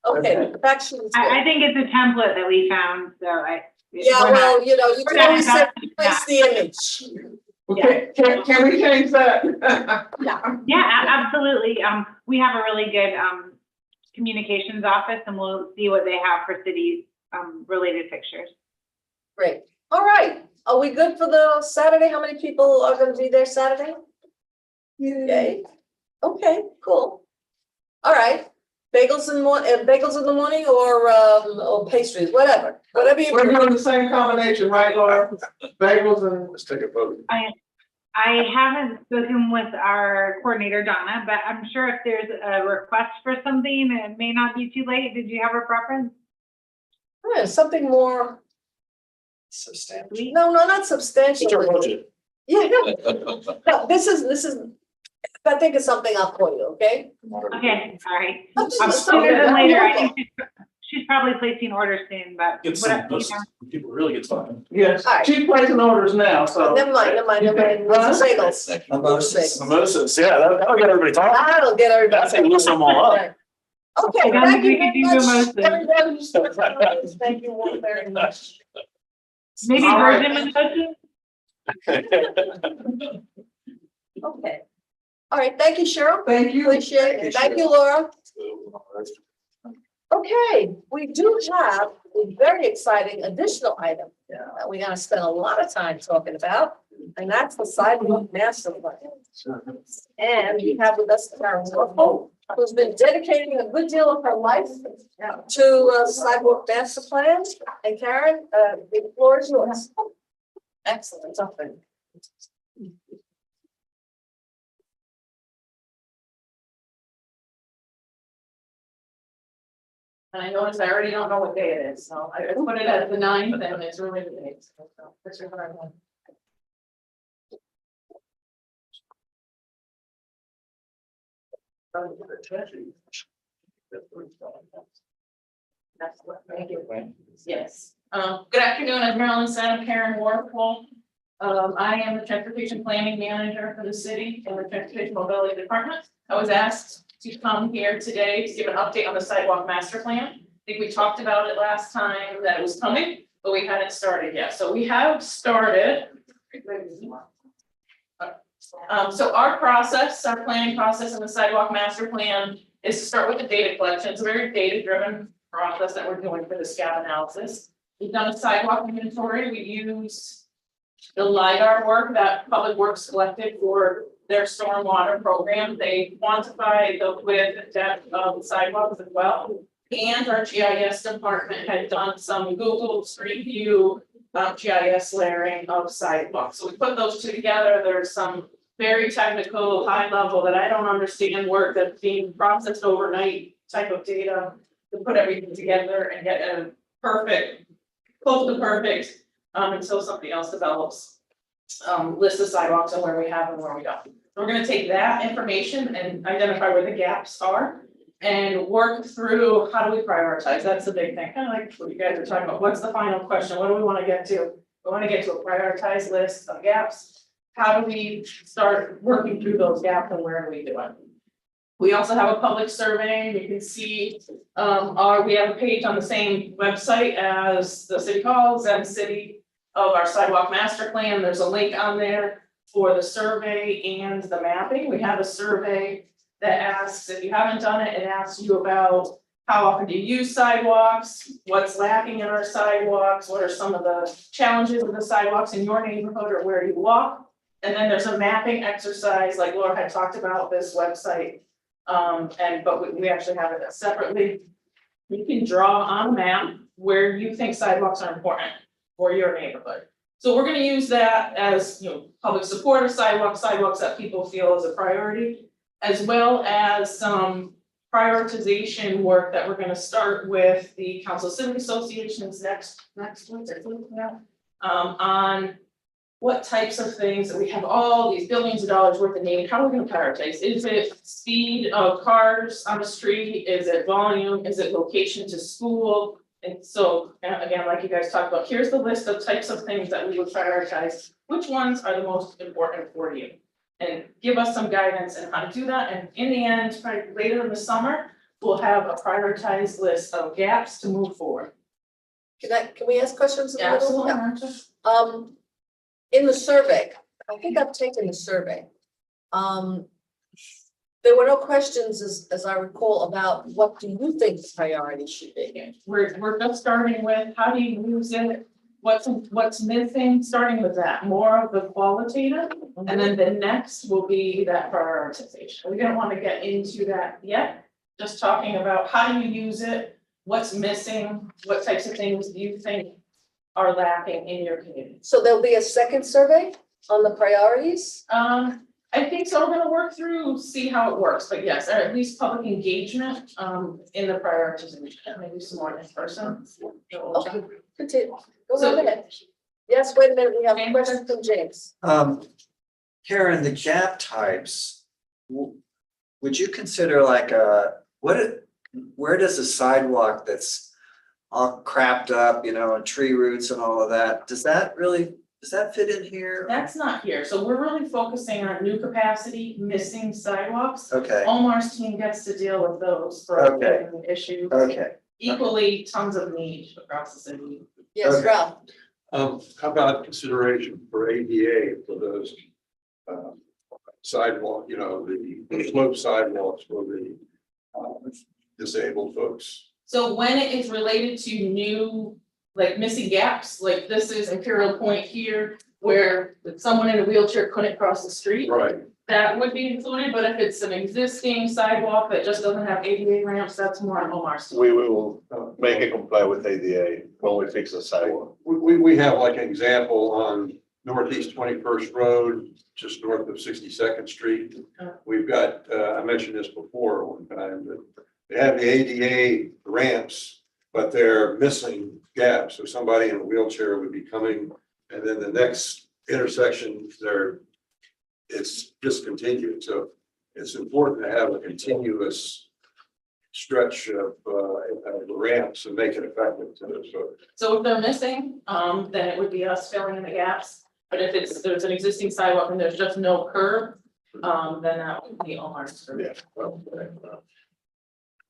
Okay, the fact sheet is I good. think it's a template that we found, so Yeah, we're well, not- you know, you we're can not always say, adopting place that. the image. Okay, can we change that? Yeah, absolutely. We have a really good communications office, and we'll see what they have for cities related pictures. Great. All right. Are we good for the Saturday? How many people are gonna be there Saturday? Yay. Okay, cool. All right. Bagels in the morning or pastries, whatever you. We're doing the same combination, right, Laura? Bagels and. Let's take a vote. I haven't spoken with our coordinator, Donna, but I'm sure if there's a request for something, it may not be too late. Did you have a preference? Something more, Substantial. no, not substantial. What's your budget? Yeah, no, this is, I think it's something I'll call you, okay? Okay, all right. Something- Sooner than later. I something think she's probably placing orders soon, but Get some, whatever, you know. people really get talking. Yes, All right. she's placing orders now, so. Never mind. What's the bagels? Mimosas. Mimosas, yeah, that'll get everybody talking. That'll get everybody. That's how you loosen them all up. Okay, I don't thank think you we can very do much, mimosas. everybody who's listening. Thank you all very much. Maybe All right. virgin mimosas? Okay. All right, thank you, Cheryl. Thank you. Appreciate it. Thank you, Laura. Okay, we do have a very exciting additional item that we're gonna spend a lot of time talking about, and that's the sidewalk master plan. And we have with us Karen Warfel, who's been dedicating a good deal of her life to sidewalk master plan. And Karen, the floor is yours. Excellent, something. And I noticed I already don't know what day it is, so I put it as the 9th and it's really the date. So that's what I want. That's what, thank you. Yes. Good afternoon, I'm Marilyn Sam, Karen Warfel. I am the transportation planning manager for the city and the transportation mobility department. I was asked to come here today to give an update on the sidewalk master plan. I think we talked about it last time that it was coming, but we hadn't started yet. So we have started. So our process, our planning process in the sidewalk master plan is to start with the data collection. It's a very data-driven process that we're doing for the SCAP analysis. We've done a sidewalk inventory. We used the LiDAR work that Public Works collected for their stormwater program. They quantified the width and depth of the sidewalks as well. And our GIS department had done some Google Street View GIS layering of sidewalks. So we put those two together. There's some very technical, high level that I don't understand work that's being processed overnight type of data to put everything together and get a perfect, close to perfect, until somebody else develops list of sidewalks and where we have and where we don't. We're gonna take that information and identify where the gaps are and work through how do we prioritize. That's the big thing, kind of like what you guys are talking about. What's the final question? What do we want to get to? We want to get to a prioritized list of gaps. How do we start working through those gaps and where do we do it? We also have a public survey. You can see we have a page on the same website as the city hall, Zen City, of our sidewalk master plan. There's a link on there for the survey and the mapping. We have a survey that asks, if you haven't done it, it asks you about how often do you use sidewalks, what's lacking in our sidewalks, what are some of the challenges of the sidewalks in your neighborhood or where you walk. And then there's a mapping exercise, like Laura had talked about this website. But we actually have it separately. You can draw on a map where you think sidewalks are important for your neighborhood. So we're gonna use that as, public support of sidewalks that people feel is a priority, as well as some prioritization work that we're gonna start with the Council of Civic Associations next week, on what types of things that we have all these billions of dollars worth of need, how are we gonna prioritize? Is it speed of cars on the street? Is it volume? Is it location to school? And so, again, like you guys talked about, here's the list of types of things that we would prioritize. Which ones are the most important for you? And give us some guidance on how to do that. And in the end, probably later in the summer, we'll have a prioritized list of gaps to move forward. Can we ask questions in the middle? Absolutely. Yeah. In the survey, I think I've taken the survey. There were no questions, as I recall, about what do you think the priority should be? We're just starting with, how do you use it? what's missing, starting with that, more of the qualitative. And then the next will be that prioritization. We don't want to get into that yet. Just talking about how do you use it, what's missing, what types of things do you think are lacking in your community? So there'll be a second survey on the priorities? I think so, we're gonna work through, see how it works, but yes, or at least public engagement, in the prioritization, maybe some more in person. Okay, continue. Go So- ahead. Yes, wait a minute, we have a question from James. Karen, the gap types, would you consider like where does a sidewalk that's all crapped up, you know, and tree roots and all of that, does that fit in here? That's not here, so we're really focusing on new capacity, missing sidewalks. Okay, Omar's team gets to deal with those for Okay. issues. okay. Equally, tons of need across the city. Yes, Okay. Ralph. How about consideration for ADA for those sidewalk, you know, the slope sidewalks for the disabled folks? So when it is related to new, like missing gaps, like this is Imperial Point here, where someone in a wheelchair couldn't cross the street. Right. That would be included, but if it's an existing sidewalk that just doesn't have ADA ramps, that's more on Omar's team. We will make it comply with ADA when we fix the sidewalk. We have like an example on Northeast 21st Road, just north of 62nd Street. We've got, I mentioned this before one time, that they have the ADA ramps, but they're missing gaps. So somebody in a wheelchair would be coming, and then the next intersection, it's discontinued. So it's important to have a continuous stretch of the ramps and make it effective to so. So if they're missing, then it would be us filling in the gaps. But if there's an existing sidewalk and there's just no curb, then that would be Omar's. curb. Yeah.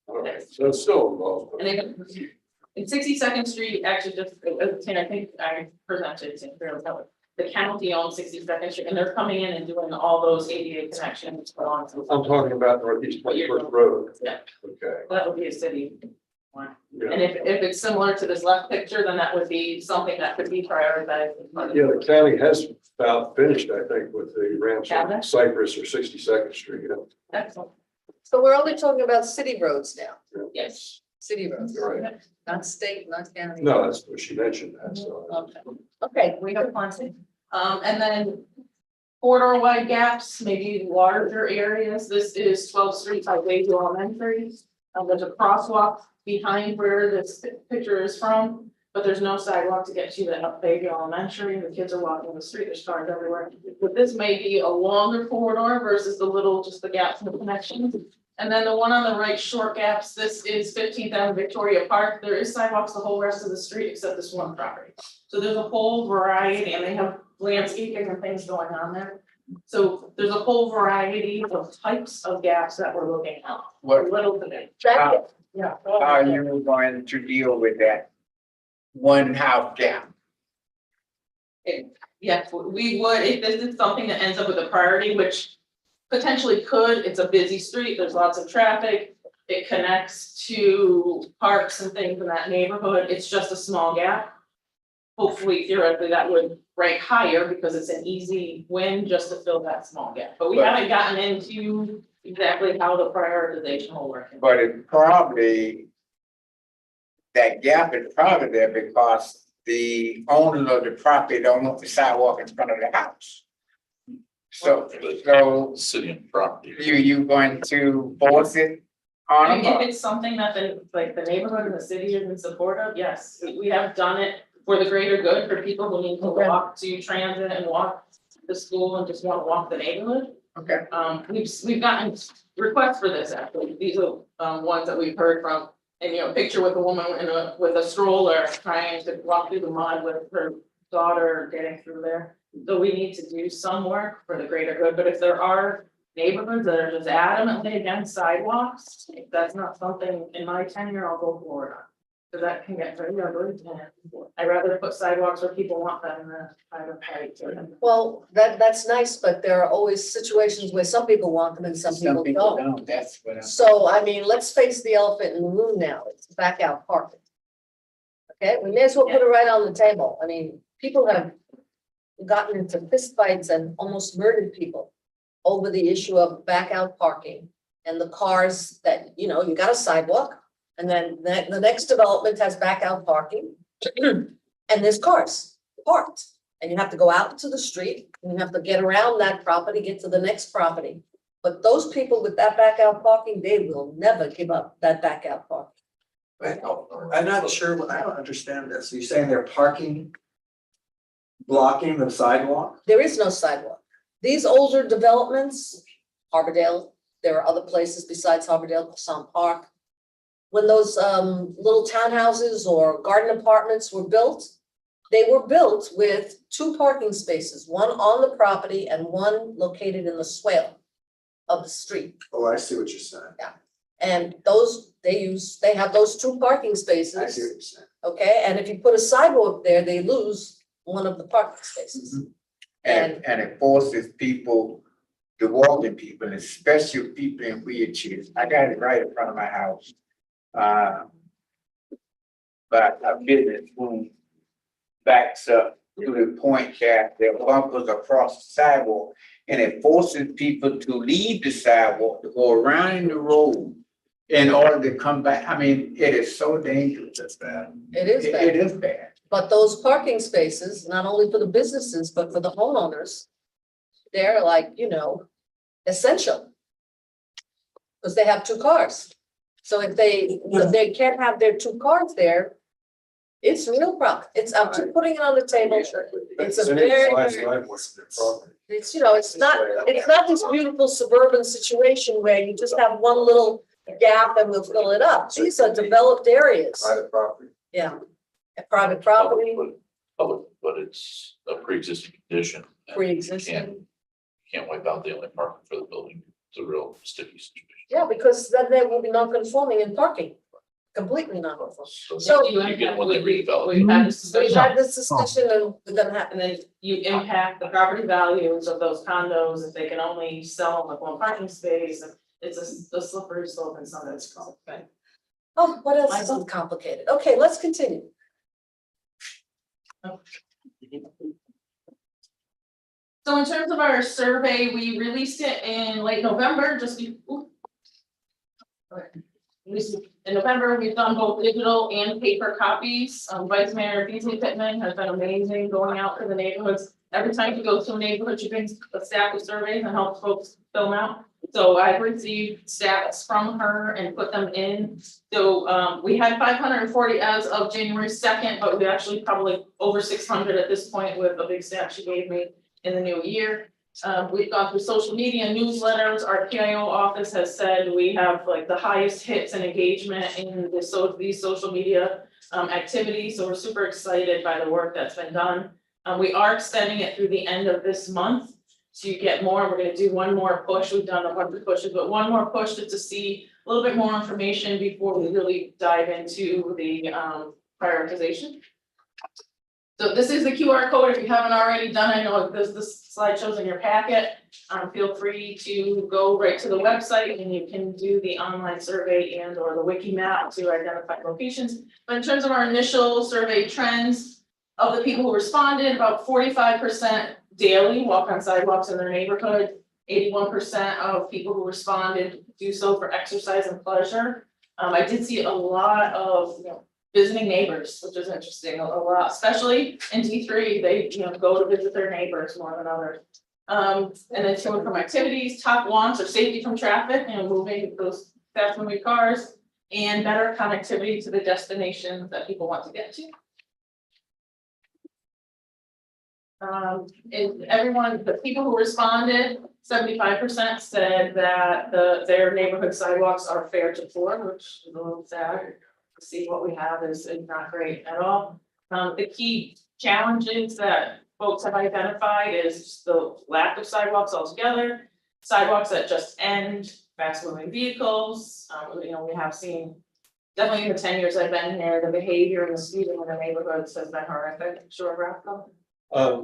Okay, so it's still involved. And then in 62nd Street, actually just, I think I presented to Imperial Public, the county owns 62nd Street and they're coming in and doing all those ADA connections along. I'm talking about Northeast 21st Road. Yeah. Okay. That would be a city one. Yeah. And if it's similar to this left picture, then that would be something that could be prioritized. Yeah, the county has about finished, I think, with the ramps on Cabinet? Cypress or 62nd Street. Excellent, So we're only talking about city roads now, yes. city roads, You're right. not state, not county. No, that's what she mentioned that, so. Okay. Okay, We have plenty. And then corridor wide gaps, maybe larger areas. This is 12th Street by Bayview Elementary. There's a crosswalk behind where this picture is from, but there's no sidewalk to get to that up Bayview Elementary. The kids are walking the street, there's cars everywhere. But this may be a longer corridor versus the little, just the gaps in the connections. And then the one on the right, short gaps, this is 15th Avenue Victoria Park. There is sidewalks the whole rest of the street except this one property. So there's a whole variety and they have landscaping and things going on there. So there's a whole variety of types of gaps that we're looking at. What Little to big. That- Yeah. are you going to deal with that one half gap? Yes, we would, if this is something that ends up with a priority, which potentially could, it's a busy street, there's lots of traffic. It connects to parks and things in that neighborhood, it's just a small gap. Hopefully theoretically that would rank higher because it's an easy win just to fill that small gap, but we haven't gotten into exactly how the prioritization will work. But it probably, that gap is probably there because the owner of the property don't want the sidewalk in front of the house. So City and property. you going to force it I on mean, if them? it's something that the neighborhood and the city is in support of, yes, we have done it for the greater good for people who need to Okay. walk to transit and walk to school and just want to walk the neighborhood. Okay, We've gotten requests for this actually, these are ones that we've heard from. And picture with a woman with a stroller trying to walk through the mud with her daughter getting through there. So we need to do some work for the greater good, but if there are neighborhoods that are just adamantly against sidewalks, if that's not something in my tenure, I'll go forward on. So that can get very ugly, and I'd rather put sidewalks where people want them than private rights or. Well, that's nice, but there are always situations where some people want them and some people don't. that's what I'm. So, I mean, let's face the elephant in the room now, it's back out parking. Okay, we may as well put it right on the table. I mean, people have gotten into fistfights and almost murdered people over the issue of back out parking and the cars that, you know, you got a sidewalk and then the next development has back out parking and there's cars parked. And you have to go out to the street and you have to get around that property, get to the next property. But those people with that back out parking, they will never give up that back out parking. I'm not sure, I don't understand this. You're saying they're parking, blocking the sidewalk? There is no sidewalk. These older developments, Harbordale, there are other places besides Harbordale, Some Park. When those little townhouses or garden apartments were built, they were built with 2 parking spaces, one on the property and one located in the swale of the street. Oh, I see what you're saying. And those, they have those 2 parking spaces. I see what you're saying. Okay, and if you put a sidewalk there, they lose one of the parking spaces. And it forces people, the walking people, and especially people in wheelchairs. I got it right in front of my house. But a business boom backs up to the point that there are bumpers across the sidewalk. And it forces people to leave the sidewalk, to go around the road in order to come back. I mean, it is so dangerous. That's bad. It is bad. It is bad. But those parking spaces, not only for the businesses, but for the homeowners, they're like, you know, essential. Because they have 2 cars. So if they can't have their 2 cars there, it's a real problem. It's, I'm just putting it on the table. It's a very, very, it's, you know, it's not this beautiful suburban situation where you just have one little gap and we'll fill it up. These are developed areas. Private property. Yeah. A private property, Public, but it's a pre-existing condition. and pre-existing. Can't wipe out the only parking for the building. It's a real sticky situation. Yeah, because then they will be non-conforming in parking, completely non-conforming. So you get when they redevelop. We've had this We've discussion, had this discussion and we're gonna have, and then you impact the property values of those condos if they can only sell them with 1 parking space. And it's a slippery slope in some of this. Okay. oh, what else is so complicated? Okay, let's continue. So in terms of our survey, we released it in late November, in November, we've done both digital and paper copies. Vice Mayor Beasley Pittman has been amazing going out to the neighborhoods. Every time she goes to a neighborhood, she brings a stack of surveys and helps folks fill them out. So I've received stats from her and put them in. So we had 540 as of January 2nd, but we actually probably over 600 at this point with the big stat she gave me in the new year. We've gone through social media newsletters. Our PIO office has said we have like the highest hits and engagement in these social media activities. So we're super excited by the work that's been done. We are extending it through the end of this month. So you get more. We're going to do one more push. We've done a bunch of pushes, but one more push to see a little bit more information before we really dive into the prioritization. So this is the QR code. If you haven't already done it, I know this slide shows in your packet. Feel free to go right to the website and you can do the online survey and or the wiki map to identify locations. But in terms of our initial survey trends of the people who responded, about 45% daily walk on sidewalks in their neighborhood. 81% of people who responded do so for exercise and pleasure. I did see a lot of visiting neighbors, which is interesting, a lot, especially in D3, they go to visit their neighbors more than others. And then showing from activities, top wants are safety from traffic, moving those fast moving cars, and better connectivity to the destinations that people want to get to. And everyone, the people who responded, 75% said that their neighborhood sidewalks are fair to poor, which is a little sad. To see what we have is not great at all. The key challenges that folks have identified is the lack of sidewalks altogether, sidewalks that just end, fast moving vehicles. We have seen definitely in the 10 years I've been here, the behavior and the speeding in the neighborhoods has been horrific. Sure, Rocco?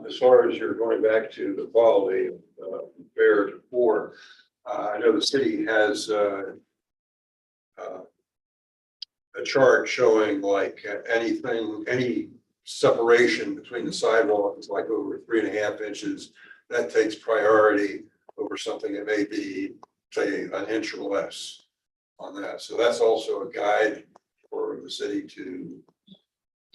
As far as you're going back to the quality of fair to poor, I know the city has a chart showing like anything, any separation between the sidewalk is like over 3.5 inches, that takes priority over something that may be, say, an inch or less on that. So that's also a guide for the city to,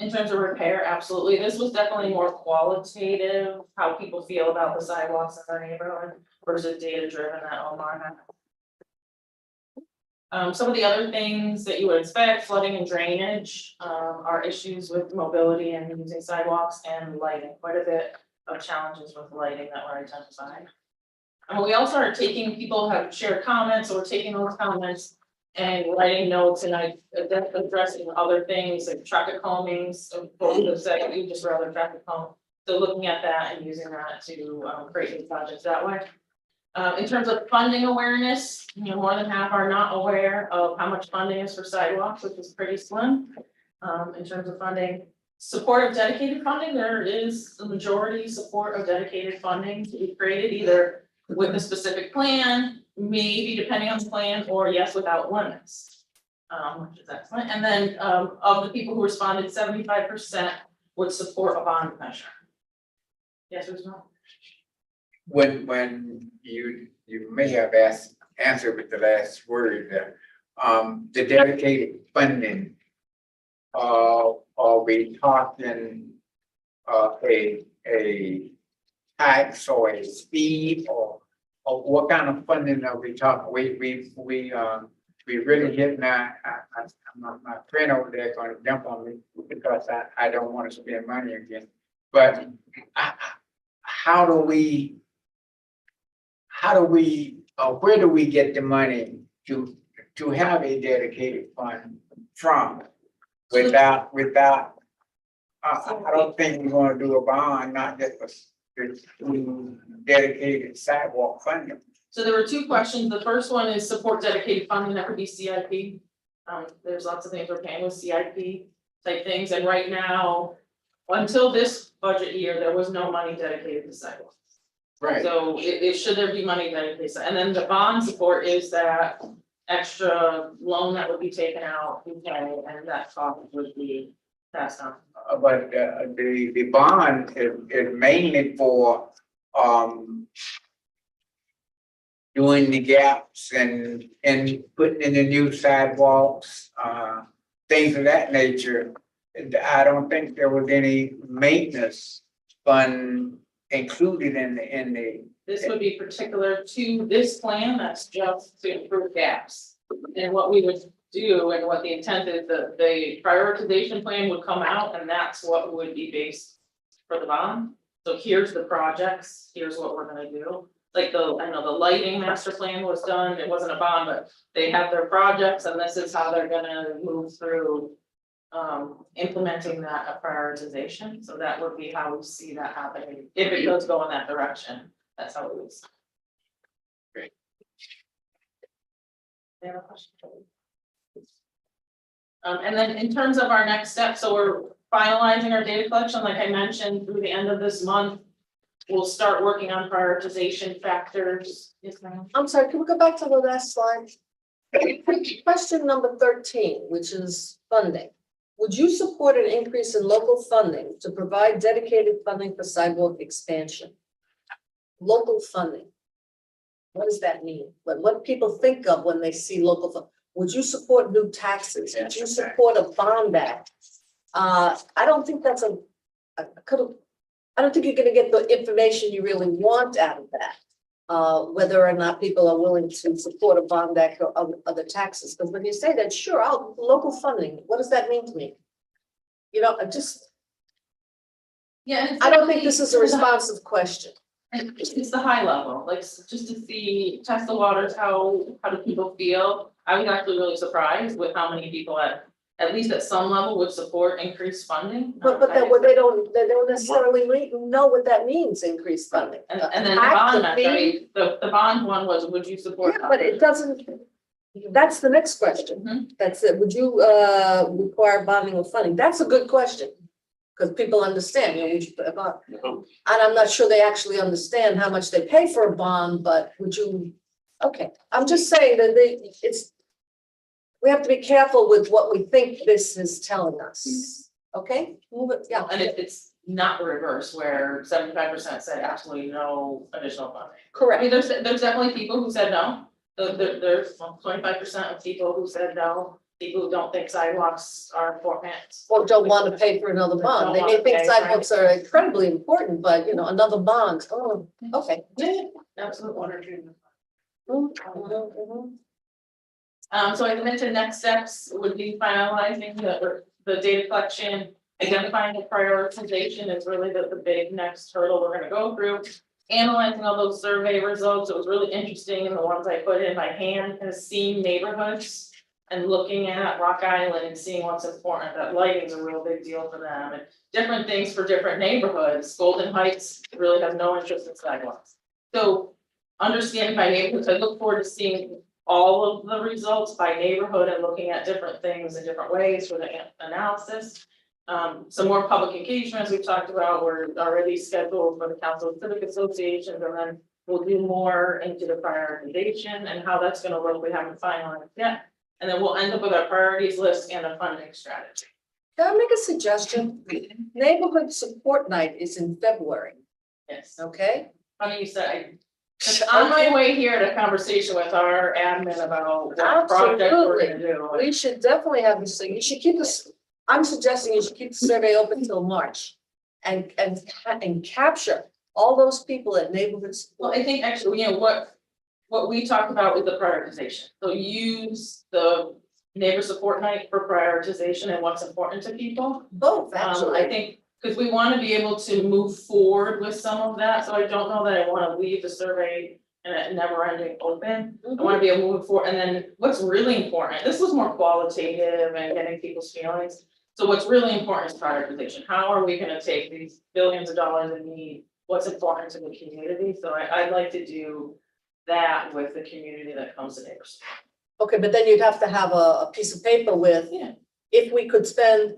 In terms of repair, absolutely. This was definitely more qualitative, how people feel about the sidewalks in their neighborhood versus data driven that Omar had. Some of the other things that you would expect, flooding and drainage, are issues with mobility and using sidewalks and lighting, quite a bit of challenges with lighting that were identified. And we also are taking, people have shared comments, so we're taking those comments and writing notes and addressing other things like traffic calmings, so both of that, you just rather traffic calm. So looking at that and using that to create new projects that way. In terms of funding awareness, more than half are not aware of how much funding is for sidewalks, which is pretty slim. In terms of funding, support of dedicated funding, there is the majority support of dedicated funding to be created either with a specific plan, maybe depending on the plan, or yes, without limits. Which is excellent. And then of the people who responded, 75% would support a bond measure. Yes, there's no. When you may have answered with the last word there, the dedicated funding, are we talking a tax or a speed or what kind of funding are we talking? We really hitting that. My friend over there gonna jump on me because I don't want to spend money again. But how do we, where do we get the money to have a dedicated fund from? Without, I don't think we're gonna do a bond, not just a dedicated sidewalk funding. So there were two questions. The first one is support dedicated funding, that would be CIP. There's lots of things we're paying with CIP type things, and right now, until this budget year, there was no money dedicated to sidewalks. Right. So it should there be money dedicated, and then the bond support is that extra loan that would be taken out, okay, and that cost would be passed on. But the bond is mainly for doing the gaps and putting in the new sidewalks, things of that nature. I don't think there was any maintenance fund included in the. This would be particular to this plan, that's just to improve gaps. And what we would do and what the intent is, the prioritization plan would come out and that's what would be based for the bond. So here's the projects, here's what we're gonna do. Like I know the lighting master plan was done, it wasn't a bond, but they have their projects and this is how they're gonna move through implementing that prioritization. So that would be how we see that happening. If it does go in that direction, that's how it is. Great. They have a question. And then in terms of our next step, so we're finalizing our data collection, like I mentioned, through the end of this month. We'll start working on prioritization factors. Yes, ma'am. I'm sorry, can we go back to the last slide? Question number 13, which is funding. Would you support an increase in local funding to provide dedicated funding for sidewalk expansion? Local funding. What does that mean? What do people think of when they see local funding? Would you support new taxes? Would you support a bond act? I don't think that's I don't think you're gonna get the information you really want out of that. Whether or not people are willing to support a bond act or other taxes, because when you say that, sure, local funding, what does that mean to me? Yeah. I don't think this is a responsive question. It's the high level, like just to see, test the waters, how do people feel? I was actually really surprised with how many people at least at some level would support increased funding. But they don't necessarily know what that means, increased funding. And then the bond, the bond one was, would you support? Yeah, but it doesn't, that's the next question. Mhm. That's it. Would you require bonding or funding? That's a good question. Because people understand, would you put a bond? And I'm not sure they actually understand how much they pay for a bond, but would you, okay, I'm just saying that we have to be careful with what we think this is telling us. Okay, move it, yeah. And it's not the reverse where 75% said absolutely no additional funding. I Correct. mean, there's definitely people who said no. There's 25% of people who said no, people who don't think sidewalks are important. Or don't want to pay for another bond. They may Don't wanna think pay, sidewalks are incredibly important, but you know, another bond, oh, okay. Yeah, absolute one or two. Mhm, mhm. So as I mentioned, next steps would be finalizing the data collection, identifying the prioritization is really the big next hurdle we're gonna go through. Analyzing all those survey results, it was really interesting in the ones I put in by hand, kind of seeing neighborhoods. And looking at Rock Island and seeing what's important, that lighting's a real big deal for them, and different things for different neighborhoods. Golden Heights really has no interest in sidewalks. So understanding by neighborhoods, I look forward to seeing all of the results by neighborhood and looking at different things in different ways for the analysis. Some more public engagements we've talked about, we're already scheduled for the Council of Civic Associations, and then we'll do more into the prioritization and how that's gonna look, we haven't finalized yet. And then we'll end up with our priorities list and a funding strategy. Can I make a suggestion? Neighborhood Support Night is in February, Yes, okay? funny you said, on my way here to conversation with our admin about what project we're gonna do. We should definitely have this thing. You should keep this, I'm suggesting you should keep the survey open till March. And capture all those people at neighborhoods. Well, I think actually, what we talked about with the prioritization, so use the neighbor support night for prioritization and what's important to people. Both, I actually. think, because we want to be able to move forward with some of that, so I don't know that I want to leave the survey and it never ending open. I want to be able to move forward, and then what's really important, this was more qualitative and getting people's feelings. So what's really important is prioritization, how are we gonna take these billions of dollars in need, what's important to the community, so I'd like to do that with the community that comes to neighbors. Okay, but then you'd have to have a piece of paper with, Yeah. if we could spend,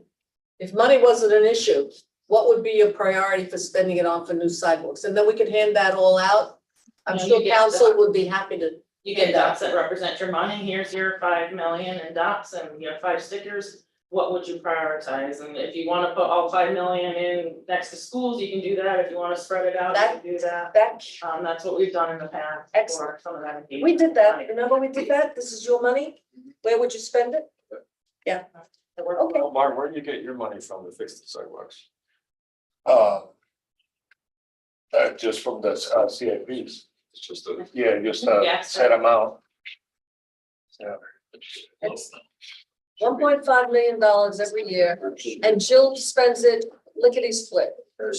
if money wasn't an issue, what would be your priority for spending it on for new sidewalks? And then we could hand that all out. I'm Yeah, sure you get council that. would be happy to, You get dots that represent your money, here's your 5 million in dots and you have 5 stickers, what would you prioritize? And if you wanna put all 5 million in next to schools, you can do that, if you wanna spread it out, you can do that. That's what we've done in the past for Excellent. some of that. we did that, engagement. remember we did that? This is your money? Where would you spend it? Yeah. Okay. Well, Mark, where do you get your money from to fix the sidewalks? Just from the CIPs. It's just a, yeah, just a Yes. set amount. Yeah. It's $1.5 million every year, and Jill spends it lickety split. It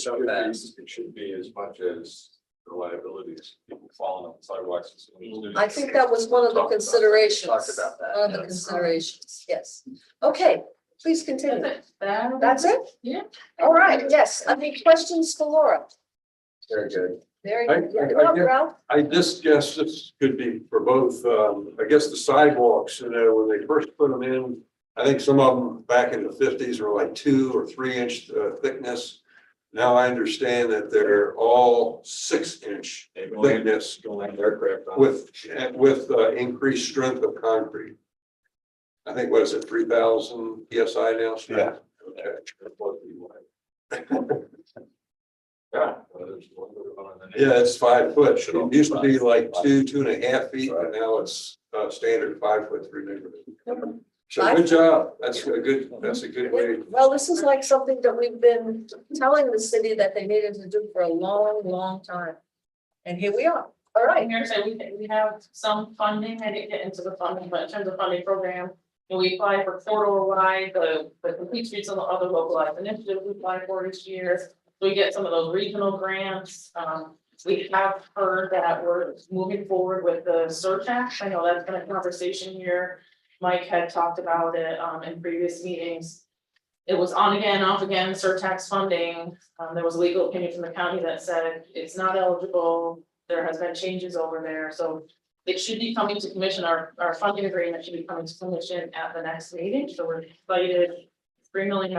should be as much as the liabilities, people falling on sidewalks. I think that was one of the considerations. Talked about that, One of the yes. considerations, yes. Okay, please continue. That's it. That's it? Yeah. All right, yes, any questions for Laura? Very good. Very I- good. Yeah, I no, get- Ralph? I just guess this could be for both, I guess the sidewalks, when they first put them in, I think some of them back in the 50s were like 2 or 3 inch thickness. Now I understand that they're all 6 inch thickness Aircraft. with increased strength of concrete. I think, what is it, 3,000 PSI now? Yeah. Okay. Yeah. Yeah, it's 5 foot. It used to be like 2.5 feet, but now it's standard 5 foot 3 neighborhood. So good job. That's a good way. Well, this is like something that we've been telling the city that they needed to do for a long, long time. And here we are. All I'm right. here to say we have some funding, I didn't get into the funding, but in terms of funding program, we apply for corridor wide, the complete streets and the other localized initiatives we apply for each year. So we get some of those regional grants. We have heard that we're moving forward with the surtax. I know that's been a conversation here. Mike had talked about it in previous meetings. It was on again, off again, surtax funding. There was a legal opinion from the county that said it's not eligible. There has been changes over there, so it should be coming to commission. Our funding agreement should be coming to commission at the next meeting. So we're excited. $3 million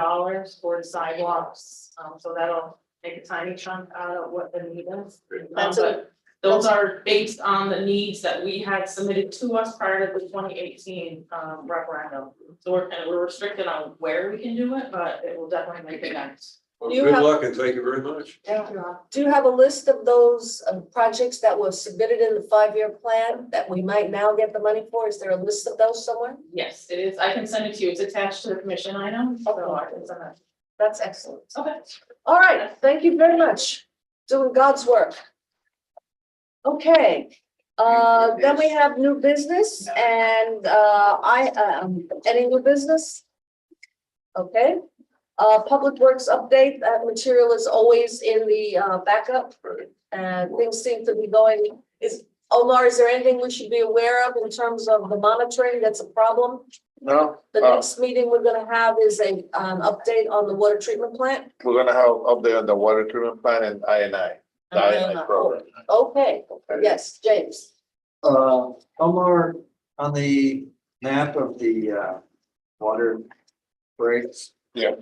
for sidewalks, so that'll take a tiny chunk out of what the need is. That's But Those are based on the needs that we had submitted to us prior to the 2018 referendum. So we're restricted on where we can do it, but it will definitely make it nice. Well, You good have- luck and thank you very much. Do you have a list of those projects that were submitted in the 5-year plan that we might now get the money for? Is there a list of those somewhere? Yes, it is. I can send it to you. It's attached to the commission item, so I can send that. That's excellent. Okay. All right, thank you very much. Doing God's work. Okay, then we have new business and any new business? Okay, Public Works update, that material is always in the backup. And things seem to be going, Omar, is there anything we should be aware of in terms of the monitoring that's a problem? No, The next meeting we're gonna have is an update on the water treatment plant. we're gonna have update on the water treatment plant and INI. The INI program. Okay, yes, James. Omar, on the map of the water breaks. Yeah.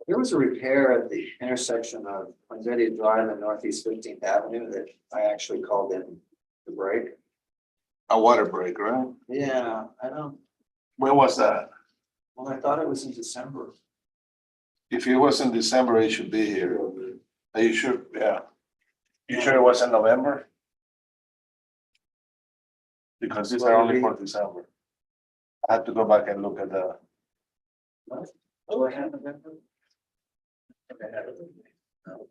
There was a repair at the intersection of Quinzetti Drive and Northeast 15th Avenue that I actually called in to break. A water break, right? Yeah, I don't, When was that? well, I thought it was in December. If it was in December, it should be here. Are you sure? Yeah. You sure it was in November? Because these are only for December. I have to go back and look at the. Do I have November? No.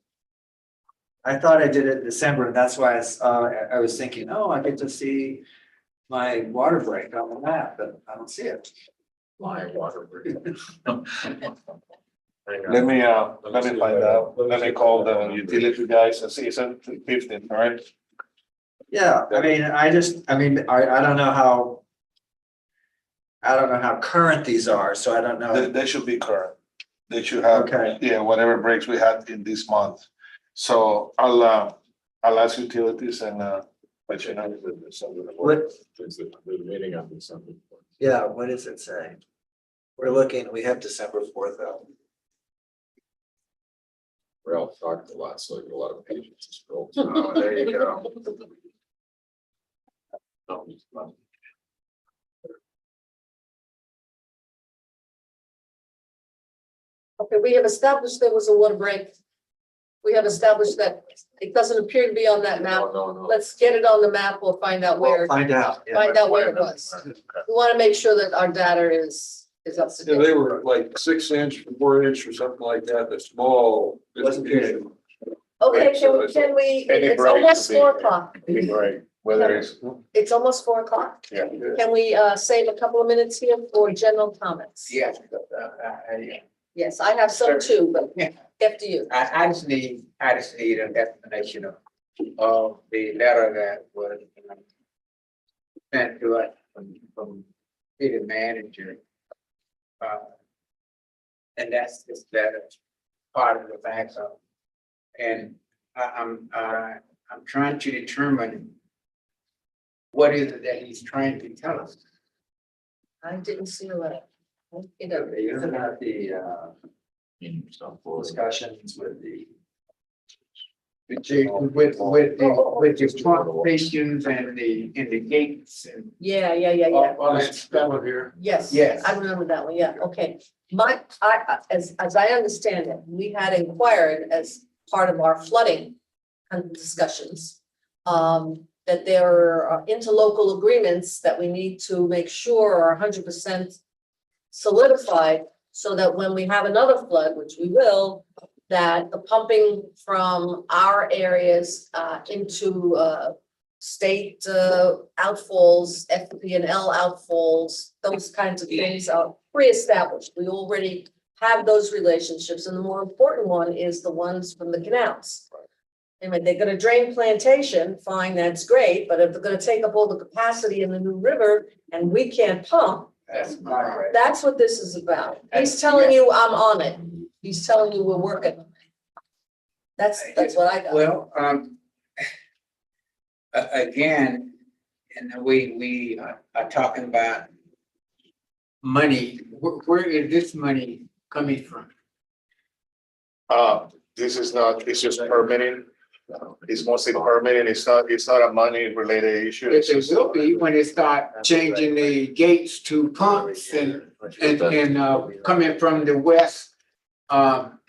I thought I did it in December, and that's why I was thinking, oh, I get to see my water break on the map, but I don't see it. My water break. Let me find out. Let me call the utility guys and see. It's on 15th, right? Yeah, I mean, I don't know how. I don't know how current these are, so I don't know. They should be current. They should have, Okay. yeah, whatever breaks we had in this month. So I'll ask utilities and let you know. What, The meeting on December. yeah, what does it say? We have December 4th out. Ralph talked a lot, so I got a lot of patience to scroll. Oh, there you go. Okay, we have established there was a water break. We have established that it doesn't appear to be on that map. No. Let's get it on the map. We'll find out where, Find out. yeah. find out where it was. We want to make sure that our data is up to Yeah, date. they were like 6 inch, 4 inch or something like that, the small. Wasn't distribution. Okay, Right, so can we, Any it's break almost to be- 4 o'clock. Right, whether it's, It's almost 4 o'clock. yeah. Can we save a couple of minutes here for general comments? Yes, Yes, I have some too, but Yeah. after you. I just need an explanation of the letter that was sent to us from city manager. And that's just that part of the backup. And I'm trying to determine what is it that he's trying to tell us. I didn't see a letter. You know, You have the discussions with the. With the front stations and the gates and yeah. all that stuff. one here. Yes. Yes. I remember that one, yeah, okay. As I understand it, we had inquired as part of our flooding discussions. That there are interlocal agreements that we need to make sure are 100% solidified. So that when we have another flood, which we will, that the pumping from our areas into state outfalls, FP&L outfalls, those kinds of things are pre-established. We already have those relationships, and the more important one is the ones from the canals. I mean, they're gonna drain Plantation, fine, that's great, but if they're gonna take up all the capacity in the New River and we can't pump, That's not right. that's what this is about. He's telling you I'm on it. He's telling you we're working on it. That's what I got. Well, again, and we are talking about money. Where is this money coming from? this is not, it's just permitting. It's mostly permitting, it's not a money related issue. It will be when they start changing the gates to pumps and coming from the west.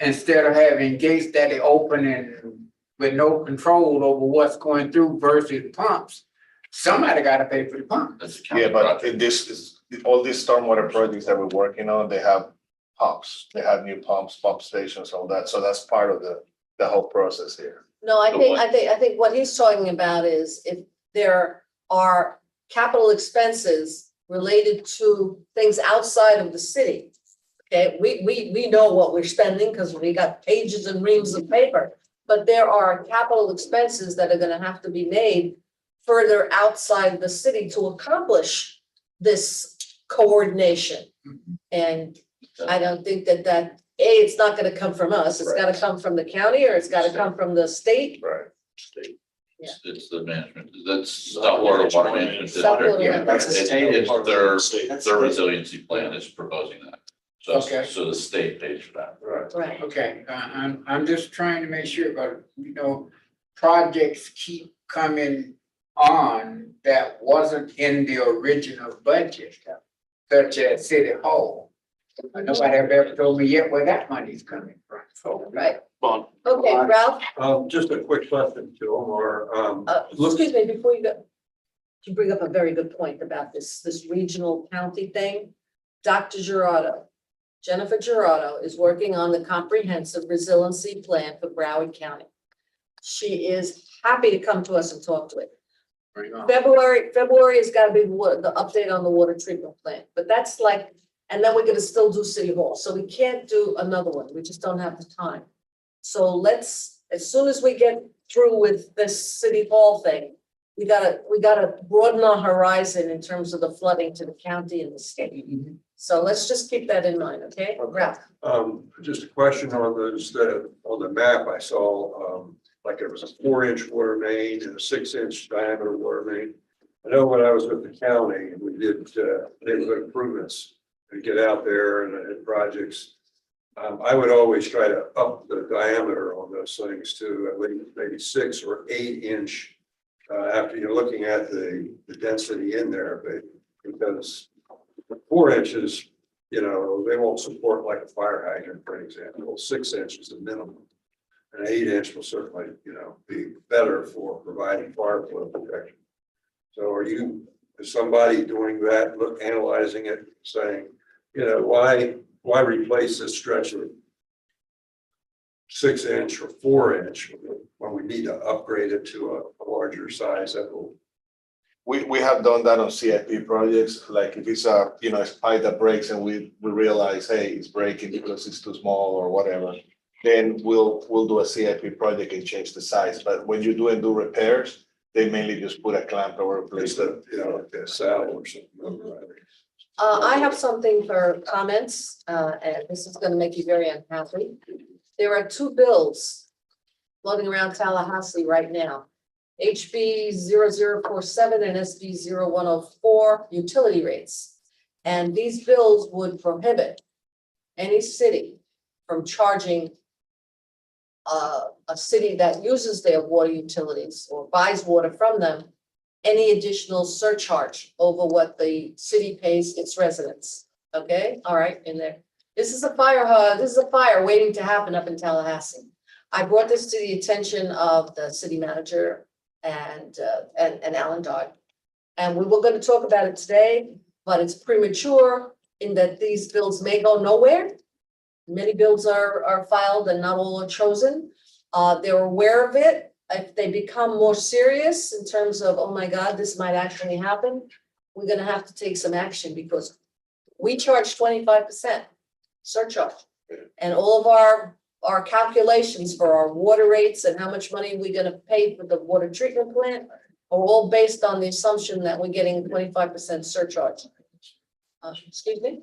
Instead of having gates that are open and with no control over what's going through versus pumps. Somebody gotta pay for the pump. That's a county Yeah, but project. this is, all these stormwater projects that we're working on, they have pumps, they have new pumps, pump stations, all that, so that's part of the whole process here. No, I think what he's talking about is if there are capital expenses related to things outside of the city. Okay, we know what we're spending because we got pages and reams of paper, but there are capital expenses that are gonna have to be made further outside the city to accomplish this coordination. And I don't think that, it's not gonna come from us, it's gotta come from the county or it's gotta come from the state. Right. It's the management, that's Southwater Water Management Southwater, District. yeah. That's a state. It's their resiliency plan is proposing that. So, Okay. so the state pays for that. Right. Right, Okay, I'm just trying to make sure, but projects keep coming on that wasn't in the original budget, such as City Hall. Nobody have ever told me yet where that money's coming from, so. right. Bon. Okay, Ralph, Just a quick question to Omar. excuse me, before you go. You bring up a very good point about this regional county thing. Dr. Gerardo, Jennifer Gerardo is working on the comprehensive resiliency plan for Broward County. She is happy to come to us and talk to it. Bring on. February has got to be the update on the water treatment plant, but that's like, and then we're gonna still do City Hall, so we can't do another one, we just don't have the time. So let's, as soon as we get through with this City Hall thing, we gotta broaden our horizon in terms of the flooding to the county and the state. So let's just keep that in mind, okay? Ralph? Just a question on those, on the map I saw, like it was a 4-inch water main and a 6-inch diameter water main. I know when I was with the county and we did neighborhood improvements and get out there and projects. I would always try to up the diameter on those things to at least maybe 6 or 8 inch. After you're looking at the density in there, but because 4 inches, they won't support like a fire hydrant, for example. 6 inches is the minimum. An 8-inch will certainly, be better for providing fire flow protection. So is somebody doing that, analyzing it, saying, why replace this stretch of 6-inch or 4-inch when we need to upgrade it to a larger size that will. We have done that on CIP projects, like if it's a pipe that breaks and we realize, hey, it's breaking because it's too small or whatever. Then we'll do a CIP project and change the size, but when you do repairs, they mainly just put a clamp or replace the, Like a saddle or something. I have something for comments, and this is gonna make you very unhappy. There are 2 bills floating around Tallahassee right now. HB 0047 and SB 0104 utility rates. And these bills would prohibit any city from charging a city that uses their water utilities or buys water from them any additional surcharge over what the city pays its residents. Okay, all right, in there. This is a fire waiting to happen up in Tallahassee. I brought this to the attention of the city manager and Alan Dodd. And we were gonna talk about it today, but it's premature in that these bills may go nowhere. Many bills are filed and not all are chosen. They're aware of it. If they become more serious in terms of, oh my God, this might actually happen, we're gonna have to take some action because we charge 25% surcharge. And all of our calculations for our water rates and how much money we're gonna pay for the water treatment plant are all based on the assumption that we're getting 25% surcharge. Excuse me?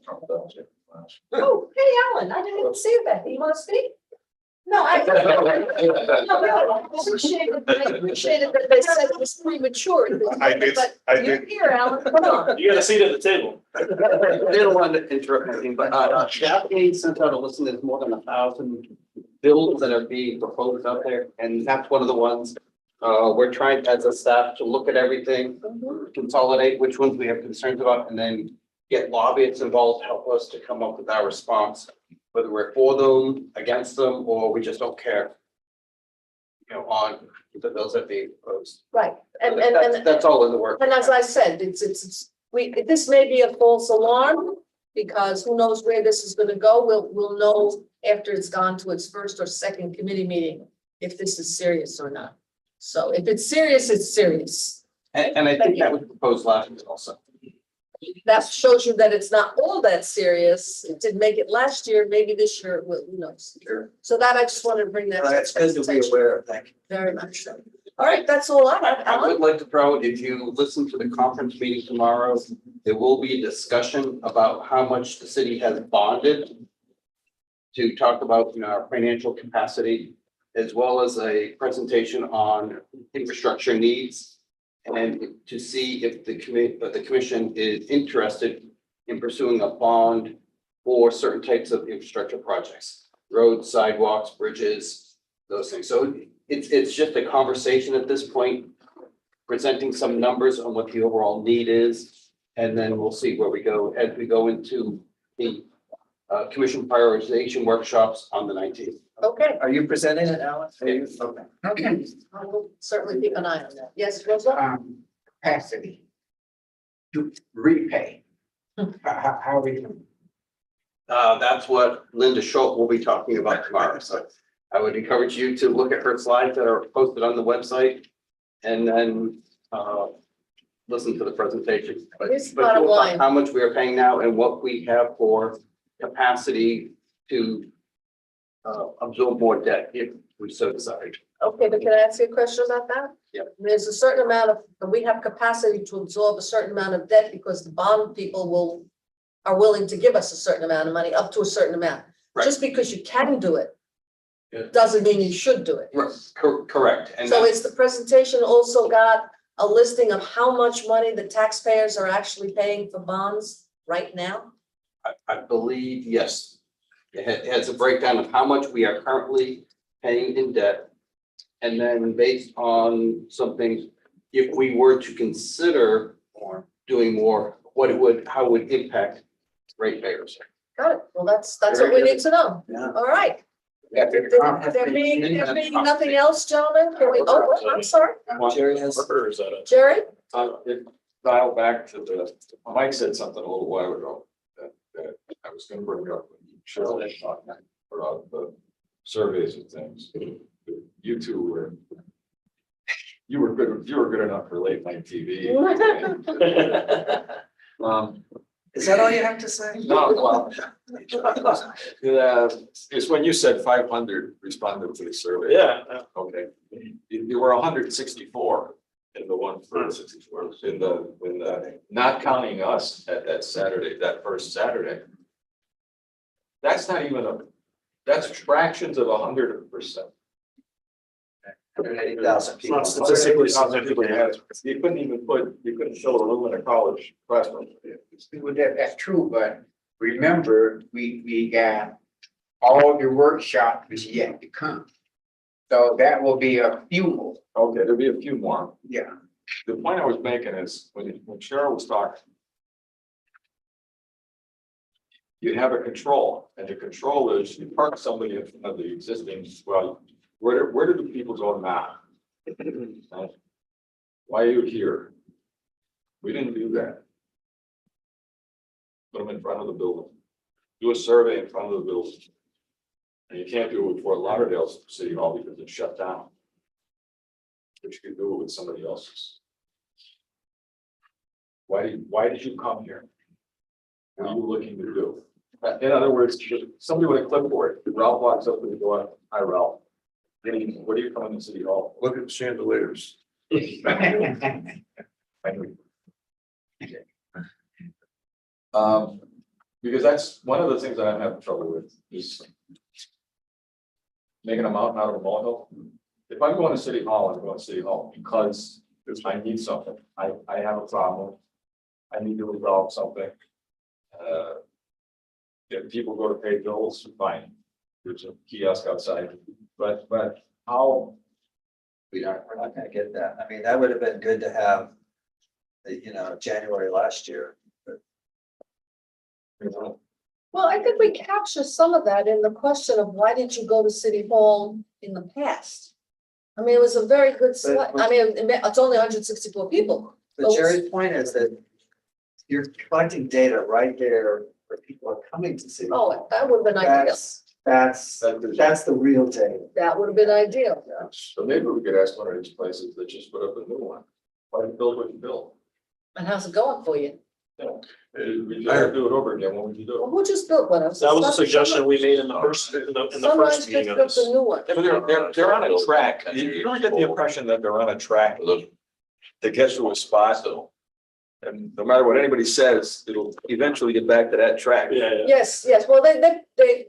Oh, hey, Alan, I didn't even see that. You wanna speak? No, I appreciated that they said it was premature. I did. You're here, Alan, come on. You got a seat at the table. I didn't want to interrupt anything, but Japanese sent out a list, and there's more than 1,000 bills that are being proposed out there, and that's one of the ones. We're trying as a staff to look at everything, consolidate which ones we have concerns about, and then get lobbyists involved to help us to come up with our response, whether we're for them, against them, or we just don't care. You know, on the bills that are being proposed. Right, and That's all in the work. And as I said, this may be a false alarm, because who knows where this is gonna go, we'll know after it's gone to its first or second committee meeting, if this is serious or not. So if it's serious, it's serious. And I think that was proposed last year also. That shows you that it's not all that serious, it didn't make it last year, maybe this year, it will, who knows? Sure. So that I just wanted to bring that. It's good to be attention. aware of, thank you. Very much so. All right, that's all I have. I Alan? would like to throw, if you listen to the conference meeting tomorrow, there will be a discussion about how much the city has bonded to talk about, you know, our financial capacity, as well as a presentation on infrastructure needs. And to see if the commission is interested in pursuing a bond for certain types of infrastructure projects, roads, sidewalks, bridges, those things. So it's just a conversation at this point, presenting some numbers on what the overall need is. And then we'll see where we go as we go into the commission prioritization workshops on the 19th. Okay, Are you presenting it, Alan? Are you- Okay. Okay, I will certainly keep an eye on that. Yes, Rosa? capacity to repay. How we do? That's what Linda Schultz will be talking about tomorrow. So I would encourage you to look at her slides that are posted on the website and then listen to the presentation. Here's the But bottom you'll line. find how much we are paying now and what we have for capacity to absorb more debt if we so decide. Okay, but can I ask you a question about that? Yep. There's a certain amount of, we have capacity to absorb a certain amount of debt because the bond people are willing to give us a certain amount of money, up to a certain amount. Right. Just because you can do it, Yeah. doesn't mean you should do it. Correct. And So that's- is the presentation also got a listing of how much money the taxpayers are actually paying for bonds right now? I believe, yes. It has a breakdown of how much we are currently paying in debt. And then based on something, if we were to consider doing more, how it would impact ratepayers. Got it. Well, that's what we need to know. Yeah. All right. After the conference. There being nothing else, gentlemen, can we, I'm sorry, Jerry has. Or is that a? Jerry? It dialed back to Mike said something a little while ago that I was gonna bring up. Cheryl had talked about the surveys and things. You two were. You were good enough for late night TV. Is that all you have to say? No, well. It's when you said 500 responded to the survey. Yeah. Okay, you were 164 in the one for 64, in the, not counting us at that Saturday, that first Saturday. That's not even that's fractions of 100%. 180,000 It's people. not statistically significant. You couldn't show a room in a college classroom. That's true, but remember, we got all the workshops is yet to come. So that will be a few, Okay, there'll be a few more. yeah. The point I was making is when Cheryl was talking. You have a control, and the control is you park somebody in front of the existing, well, where do the people go now? Why are you here? We didn't do that. Put them in front of the building. Do a survey in front of the building. And you can't do it with Fort Lauderdale City Hall because it's shut down. But you can do it with somebody else's. Why did you come here? What are you looking to do? In other words, somebody with a clipboard, Ralph walks up to the door, hi Ralph. What are you coming to City Hall? Look at the chandeliers. Because that's one of the things that I'm having trouble with is making a mountain out of a molehill. If I'm going to City Hall, I'm going to City Hall because I need something. I have a problem. I need to resolve something. If people go to pay bills, fine. there's a kiosk outside, but how, We're not gonna get that. I mean, that would have been good to have, January last year. you know, Well, I think we capture some of that in the question of why did you go to City Hall in the past? I mean, it was a very good select, I mean, it's only 164 people. But Jerry's point is that you're collecting data right there where people are coming to see. Oh, that would have been ideal. That's the real data. That would have been ideal. so maybe we could ask one of these places that just put up a new one. Why build what you built? And how's it going for you? We have to do it over again, what would you Well, do? who just built one? That was a suggestion we made in the first, in the Sunrise first meeting just of built this. a new one. Yeah, but they're on a track, you don't get the impression that they're on a track to get to a spot though. And no matter what anybody says, it'll eventually get back to that track. Yeah. Yes, yes, well, they.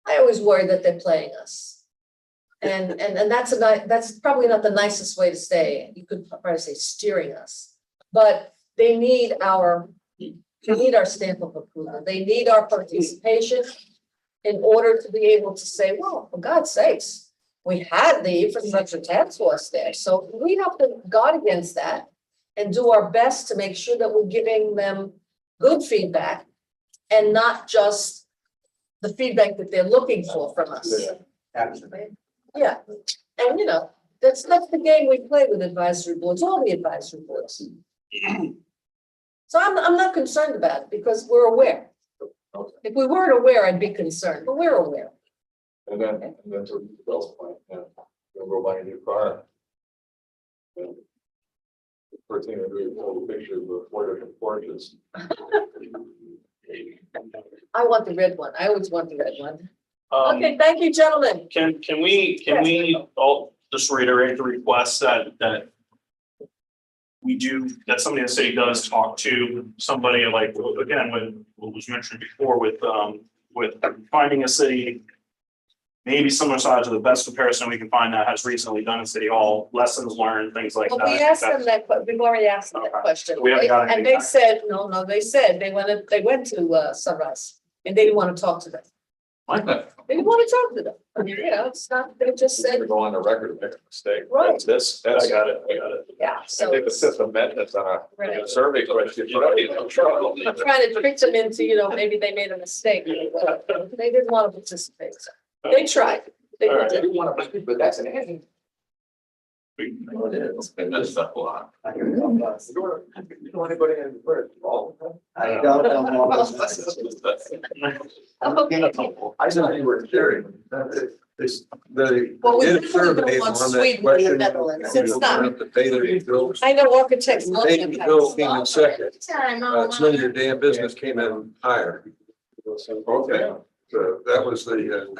I always worry that they're playing us. And that's probably not the nicest way to say, you could probably say steering us. But they need our stamp of approval, they need our participation in order to be able to say, well, for God's sakes, we had the infrastructure task force there, so we have to guard against that and do our best to make sure that we're giving them good feedback and not just the feedback that they're looking for from us. Absolutely. Yeah, and that's the game we play with advisory boards, all the advisory boards. So I'm not concerned about it because we're aware. If we weren't aware, I'd be concerned, but we're aware. And then to Bill's point, we'll go buy a new car. And the first thing we do is pull a picture of the 4 different Porsches. I want the red one. I always want the red one. Um, Okay, thank you, gentlemen. Can we all just reiterate the request that we do, that somebody in the city does talk to somebody like, again, with what was mentioned before with finding a city, maybe similar size to the best comparison we can find that has recently done in City Hall, lessons learned, things like that. Well, we asked them that, we've already asked them that Okay. question. We haven't got And anything they back. said, no, they said they went to Sunrise and they didn't want to talk to them. Like that. They didn't want to talk to them. I mean, it's not, they just said, We go on the record and make a mistake. Right. That's, I got it. yeah, I so. think the fifth amendment on Right. a survey question, you know, you're in trouble. I'm trying to trick them into, maybe they made a mistake or whatever. They didn't want to participate. So they tried. They All right. did. You want to, but that's an end. That's stuff a lot. I don't know. You don't want anybody in first. I don't know. I know you were sharing. This, the Well, we did a definitely survey don't want on that Sweden in the question. Netherlands. It's not. The data you built. I know architects. love Data that you kind of built came in stuff. second. It's none of your damn business came in higher. Okay. So that was the,